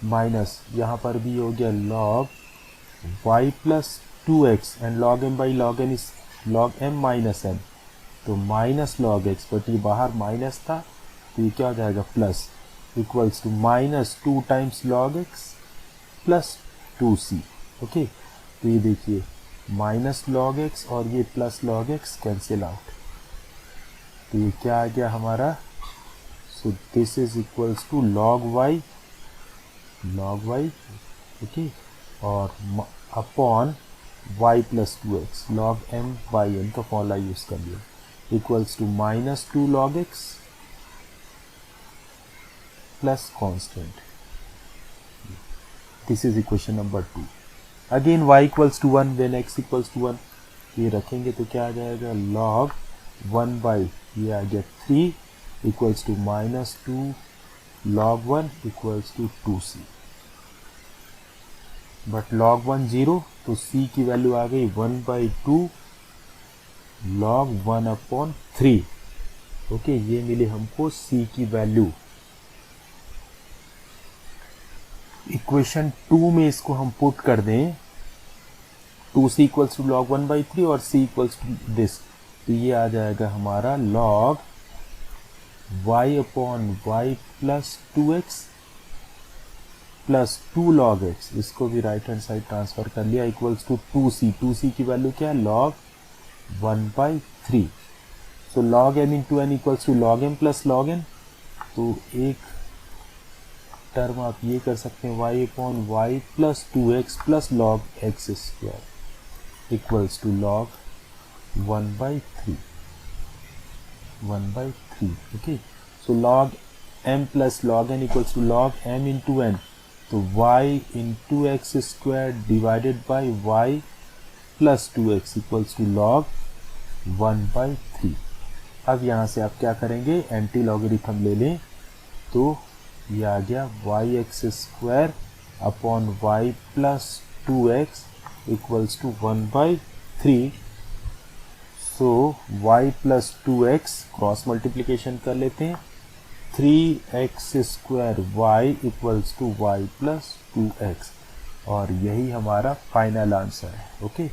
minus यहाँ पर भी हो गया log y plus 2x and log m by log n is log m minus n, तो माइनस log x, बट ये बाहर माइनस था तो ये क्या हो जाएगा plus, equals to minus 2 times log x plus 2c। Okay, तो ये देखिए माइनस log x और ये plus log x cancel out, तो ये क्या आ गया हमारा, so this is equals to log y okay, और upon y plus 2x log m by n का फॉर्मूला यूज कर लिया, equals to minus 2 log x plus constant. This is equation number 2। Again y equals to 1 when x equals to 1, ये रखेंगे तो क्या आ जाएगा, log 1 बाई ये आ गया 3 equals to minus 2 log 1 equals to 2c, but log 1 0, तो c की वैल्यू आ गई 1/2 log 1/3। ओके, ये मिली हमको c की वैल्यू। इक्वेशन 2 में इसको हम पुट कर दें, 2c इक्वल्स टू log 1/3 और c इक्वल्स टू दिस, तो ये आ जाएगा हमारा log y/y plus 2x plus 2 log x, इसको भी राइट हैंड साइड ट्रांसफर कर लिया, इक्वल्स टू 2c की वैल्यू क्या है, log 1/3। So log m into n equals to log m plus log n, तो एक टर्म आप ये कर सकते हैं y/y plus 2x plus log x square equals to log 1/3। Okay, so log m plus log n equals to log m into n, तो y into x square divided by y plus 2x equals to log 1/3। अब यहाँ से आप क्या करेंगे, anti logarithm ले लें, तो ये आ गया y(x) square upon y plus 2x equals to 1/3। So y plus 2x cross multiplication कर लेते हैं, 3x square y equals to y plus 2x, और यही हमारा फाइनल आंसर है। ओके,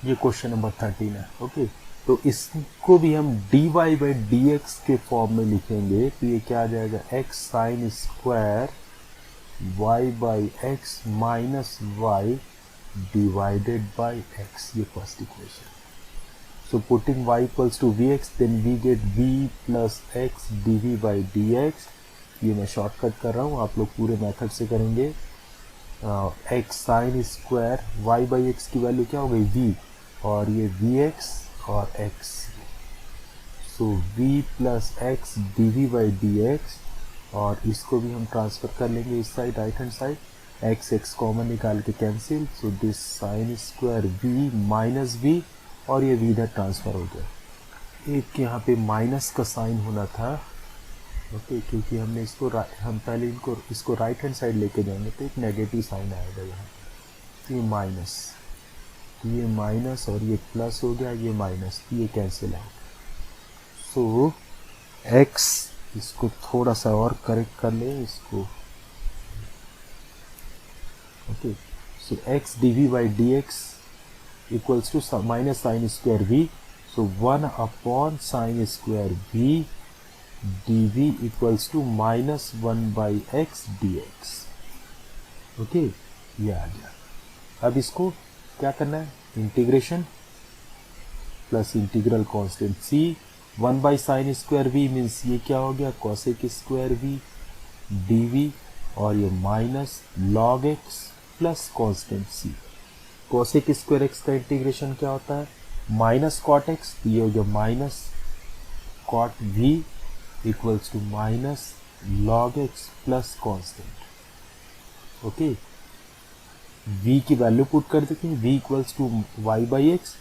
ये क्वेश्चन नंबर 13 है। ओके, तो इसको भी हम dy बाई dx के फॉर्म में लिखेंगे, तो ये क्या आ जाएगा, x sine square y by x minus y divided by x, ये first equation. So putting y equals to vx, then we get v plus x dv by dx। ये मैं शॉर्टकट कर रहा हूँ, आप लोग पूरे मेथड से करेंगे। x sine square y by x की वैल्यू क्या हो गई, v, और ये vx और x, so v plus x dv by dx, और इसको भी हम ट्रांसफ़र कर लेंगे इस side, right hand side, x common निकाल के cancel, so this sign square v minus v, और ये v इधर ट्रांसफ़र हो गया। एक यहाँ पे माइनस का साइन होना था, ओके, क्योंकि हमने इसको हम पहले इसको राइट हैंड साइड लेके जाएंगे तो एक नेगेटिव साइन आएगा यहाँ, तो ये माइनस, तो ये माइनस और ये प्लस हो गया, ये माइनस, तो ये कैंसिल आउट। सो x, इसको थोड़ा सा और करेक्ट कर ले इसको, okay. So x dv by dx equals to minus sine square v, so 1 upon sine square v dv equals to minus 1 by x dx, okay, ये आ गया। अब इसको क्या करना है, integration plus integral constant c, 1 by sine square v means ये क्या हो गया, कोसेक स्क्वायर v dv, और ये minus log x plus constant c। Cosec square x का इंटीग्रेशन क्या होता है, माइनस कॉट x, तो ये हो गया minus cot v equals to minus log x plus constant, okay. v की वैल्यू पुट कर देते हैं, v equals to y by x,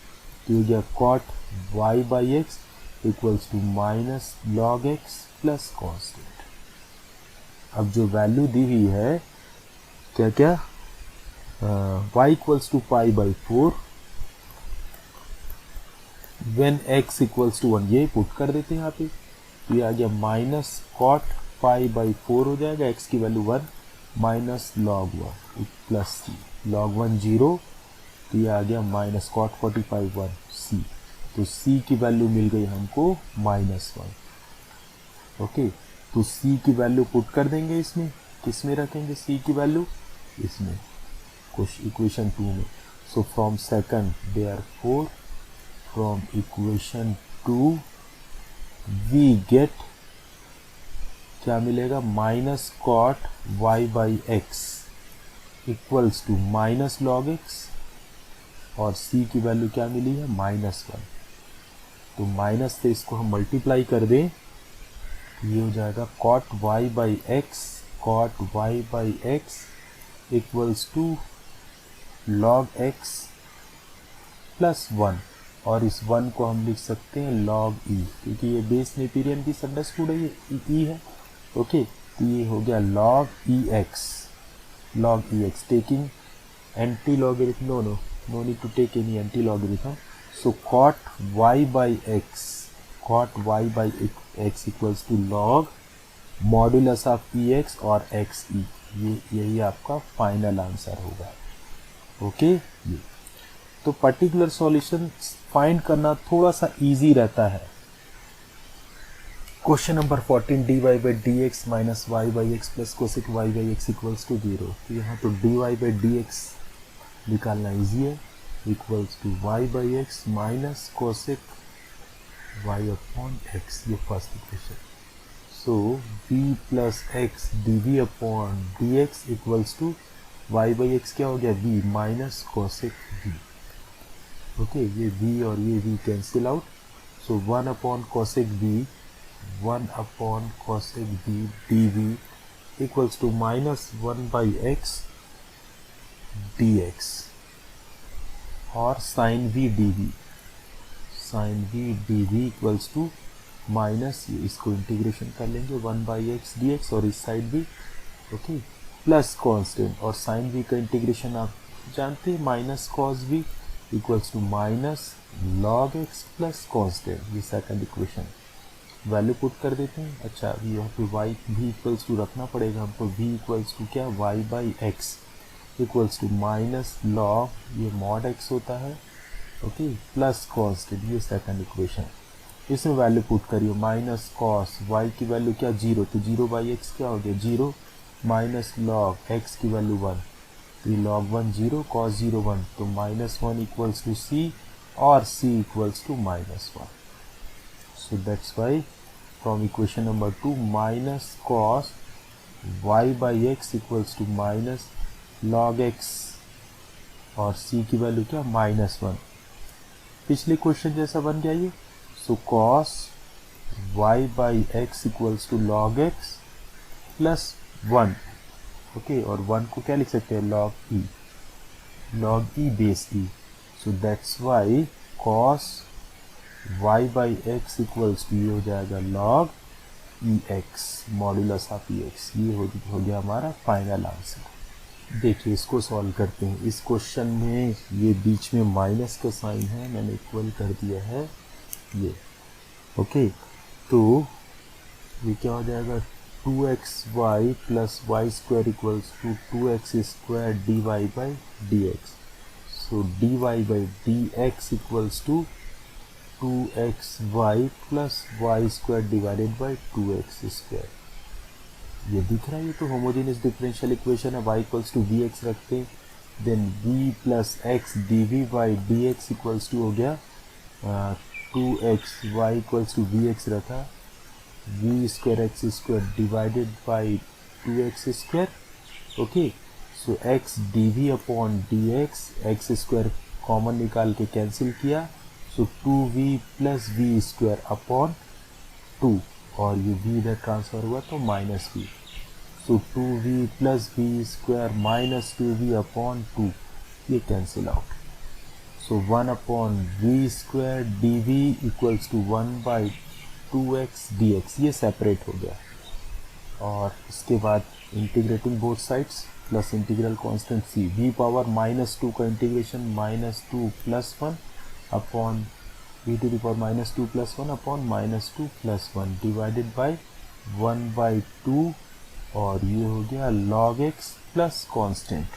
तो ये हो गया cot y by x equals to minus log x plus constant. अब जो वैल्यू दी हुई है क्या क्या, y equals to pi by 4 when x equals to 1, ये पुट कर देते हैं यहाँ पे, तो ये आ गया माइनस कॉट पाई बाई 4 हो जाएगा, x की वैल्यू 1 माइनस लॉग 1 प्लस सी, लॉग 1 0, तो ये आ गया माइनस कॉट 45 1 सी, तो c की वैल्यू मिल गई हमको माइनस 1, ओके। तो c की वैल्यू पुट कर देंगे इसमें, किस में रखेंगे c की वैल्यू, इसमें कुछ इक्वेशन 2 में। So from second therefore from equation 2 we get, क्या मिलेगा, minus cot y by x equals to minus log x, और c की वैल्यू क्या मिली है, माइनस 1, तो माइनस से इसको हम मल्टीप्लाई कर दें, ये हो जाएगा cot y by x, cot y by x equals to log x plus 1, और इस 1 को हम लिख सकते हैं लॉग e, क्योंकि ये बेस नेपेरियन की अंडरस्टूड है, ये e है, ओके। तो ये हो गया log ex, log ex, taking anti-logarithm, no need to take any anti-logarithm, so cot y by x equals to log modulus of ex और xe, यही आपका फाइनल आंसर होगा, ओके। ये तो पर्टिकुलर सॉल्यूशन फाइंड करना थोड़ा सा इजी रहता है। Question number 14, dy by d x minus y by x plus cosec y by x equals to 0, तो यहाँ तो dy बाई डी एक्स निकालना इजी है, equals to y by x minus cosec y upon x, ये first equation. So v plus x d v upon d x equals to y by x क्या हो गया, v minus cosec v, okay. ये v और ये v cancel out, so 1 upon cosec v, 1 upon cosec v dv equals to minus 1 by x dx, और sine v dv, sine v dv equals to minus, ये इसको integration कर लेंगे 1 by x dx, और इस side भी, okay, plus constant, और sine v का इंटीग्रेशन आप जानते हैं, minus cos v equals to minus log x plus constant, ये सेकंड इक्वेशन। वैल्यू पुट कर देते हैं, अच्छा अभी यहाँ पे y भी इक्वल्स टू रखना पड़ेगा हमको, v इक्वल्स टू क्या, y by x equals to minus log, ये मॉड x होता है, ओके, प्लस कांस्टेंट, ये सेकंड इक्वेशन। इसमें वैल्यू पुट करिए, माइनस कॉस y की वैल्यू क्या 0, तो 0 बाई एक्स क्या हो गया 0, माइनस लॉग x की वैल्यू 1, तो ये लॉग 1 0, कॉस 0 1, तो माइनस 1 इक्वल्स टू c, और c equals to minus 1। So that's why from equation number 2 minus cos y by x equals to minus log x, और c की value क्या minus 1, पिछले question जैसा बन गया ये। So cos y by x equals to log x plus 1, okay, और 1 को क्या लिख सकते हैं log e base e, so that's why cos y by x equals to ये हो जाएगा log e x modulus of e x, ये हो गया हमारा फाइनल आंसर। देखिए इसको सॉल्व करते हैं। इस क्वेश्चन में ये बीच में माइनस का साइन है, मैंने इक्वल कर दिया है ये। ओके, तो ये क्या हो जाएगा, 2xy plus y square equals to 2x square dy by dx। So dy by dx equals to 2xy plus y square divided by 2x square. ये दिख रहा है, ये तो होमोजेनियस डिफरेंशियल इक्वेशन है। y equals to v x रखते हैं, then v plus x d v by d x equals to हो गया 2x, y equals to v x रखा, v square x square divided by 2x square. Okay, so x d v upon d x square common निकाल के cancel किया, so 2v plus v square upon 2, और ये v इधर transfer हुआ तो minus v, so 2v plus v square minus 2v upon 2, ये cancel out. So 1 upon v square d v equals to 1 by 2x dx, ये separate हो गया। और इसके बाद integrating both sides plus integral constant c, v power -2 का integration -2 plus 1 upon v to the power -2 plus 1 upon -2 plus 1 divided by 1/2, और ये हो गया log x plus constant.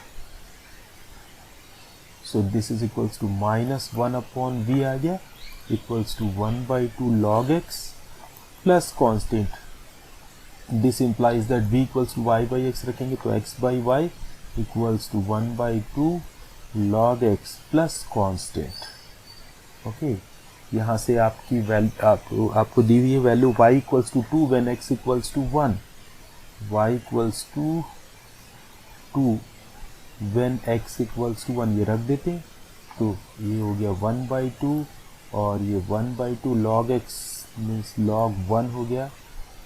So this is equals to -1 upon v आ गया equals to 1/2 log x plus constant. This implies that v equals to y by x रखेंगे तो x by y equals to 1/2 log x plus constant. Okay, यहाँ से आपकी value आपको दी हुई है value y equals to 2 when x equals to 1, y equals to 2 when x equals to 1, ये रख देते हैं तो ये हो गया 1/2, और ये 1/2 log x मीन्स log 1 हो गया,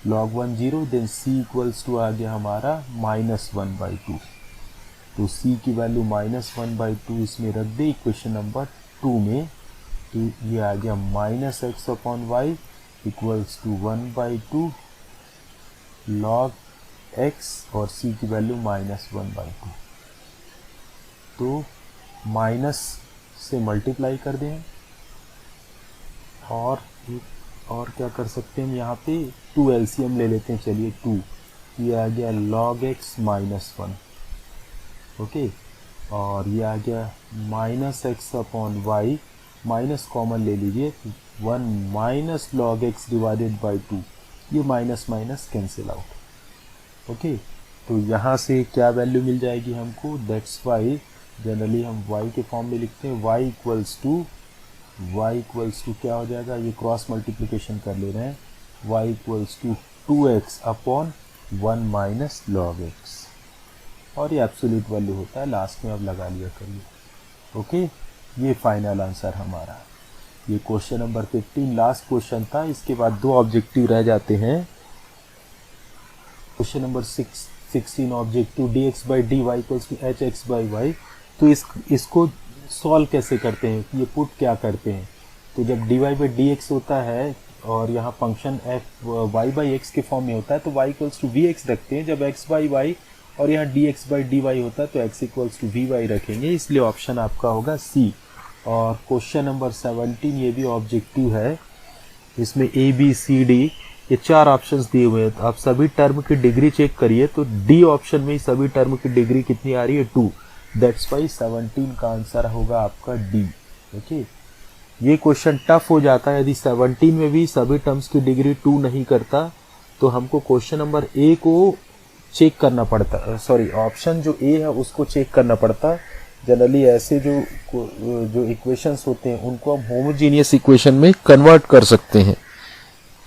log 1 0, then c equals to आ गया हमारा -1/2, तो c की वैल्यू -1/2 इसमें रख दे इक्वेशन नंबर 2 में, तो ये आ गया -x upon y equals to 1/2 log x, और c की वैल्यू -1/2, तो माइनस से मल्टीप्लाई कर दें, और क्या कर सकते हैं हम यहाँ पे 2 एलसीएम ले लेते हैं, चलिए 2, ये आ गया log x -1, ओके, और ये आ गया -x upon y, minus common ले लीजिए, 1 minus log x divided by 2, ये minus minus cancel out. Okay, तो यहाँ से क्या वैल्यू मिल जाएगी हमको, दैट्स वाई जनरली हम y के फॉर्म में लिखते हैं, y इक्वल्स टू क्या हो जाएगा, ये क्रॉस मल्टीप्लिकेशन कर ले रहे हैं, y equals to 2x upon 1 minus log x, और ये एब्सोल्यूट वैल्यू होता है, लास्ट में अब लगा लिया करिए। ओके, ये फाइनल आंसर हमारा। ये क्वेश्चन नंबर 15 लास्ट क्वेश्चन था, इसके बाद 2 ऑब्जेक्टिव रह जाते हैं। Question number 16 objective dx by dy equals to hx by y, तो इसको सॉल्व कैसे करते हैं, ये पुट क्या करते हैं, तो जब dy बाई dx होता है और यहाँ function f y by x के फॉर्म में होता है तो y equals to v x रखते हैं, जब x बाई वाई और यहाँ dx बाई dy होता है तो x equals to v y रखेंगे, इसलिए ऑप्शन आपका होगा C। और क्वेश्चन नंबर 17 ये भी ऑब्जेक्टिव है, इसमें A B C D ये 4 ऑप्शंस दिए हुए हैं, तो आप सभी टर्म की डिग्री चेक करिए, तो D ऑप्शन में सभी टर्म की डिग्री कितनी आ रही है, 2, दैट्स वाई 17 का आंसर होगा आपका D। ओके, ये क्वेश्चन टफ हो जाता है, यदि 17 में भी सभी टर्म्स की डिग्री 2 नहीं करता तो हमको क्वेश्चन नंबर A को चेक करना पड़ता, सॉरी ऑप्शन जो A है उसको चेक करना पड़ता। जनरली ऐसे जो इक्वेशंस होते हैं उनको हम होमोजीनियस इक्वेशन में कन्वर्ट कर सकते हैं,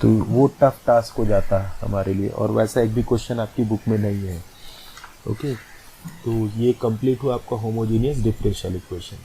तो वो टफ टास्क हो जाता है हमारे लिए, और वैसा एक भी क्वेश्चन आपकी बुक में नहीं है। ओके, तो ये कंप्लीट हुआ आपका होमोजीनियस डिफरेंशियल इक्वेशन।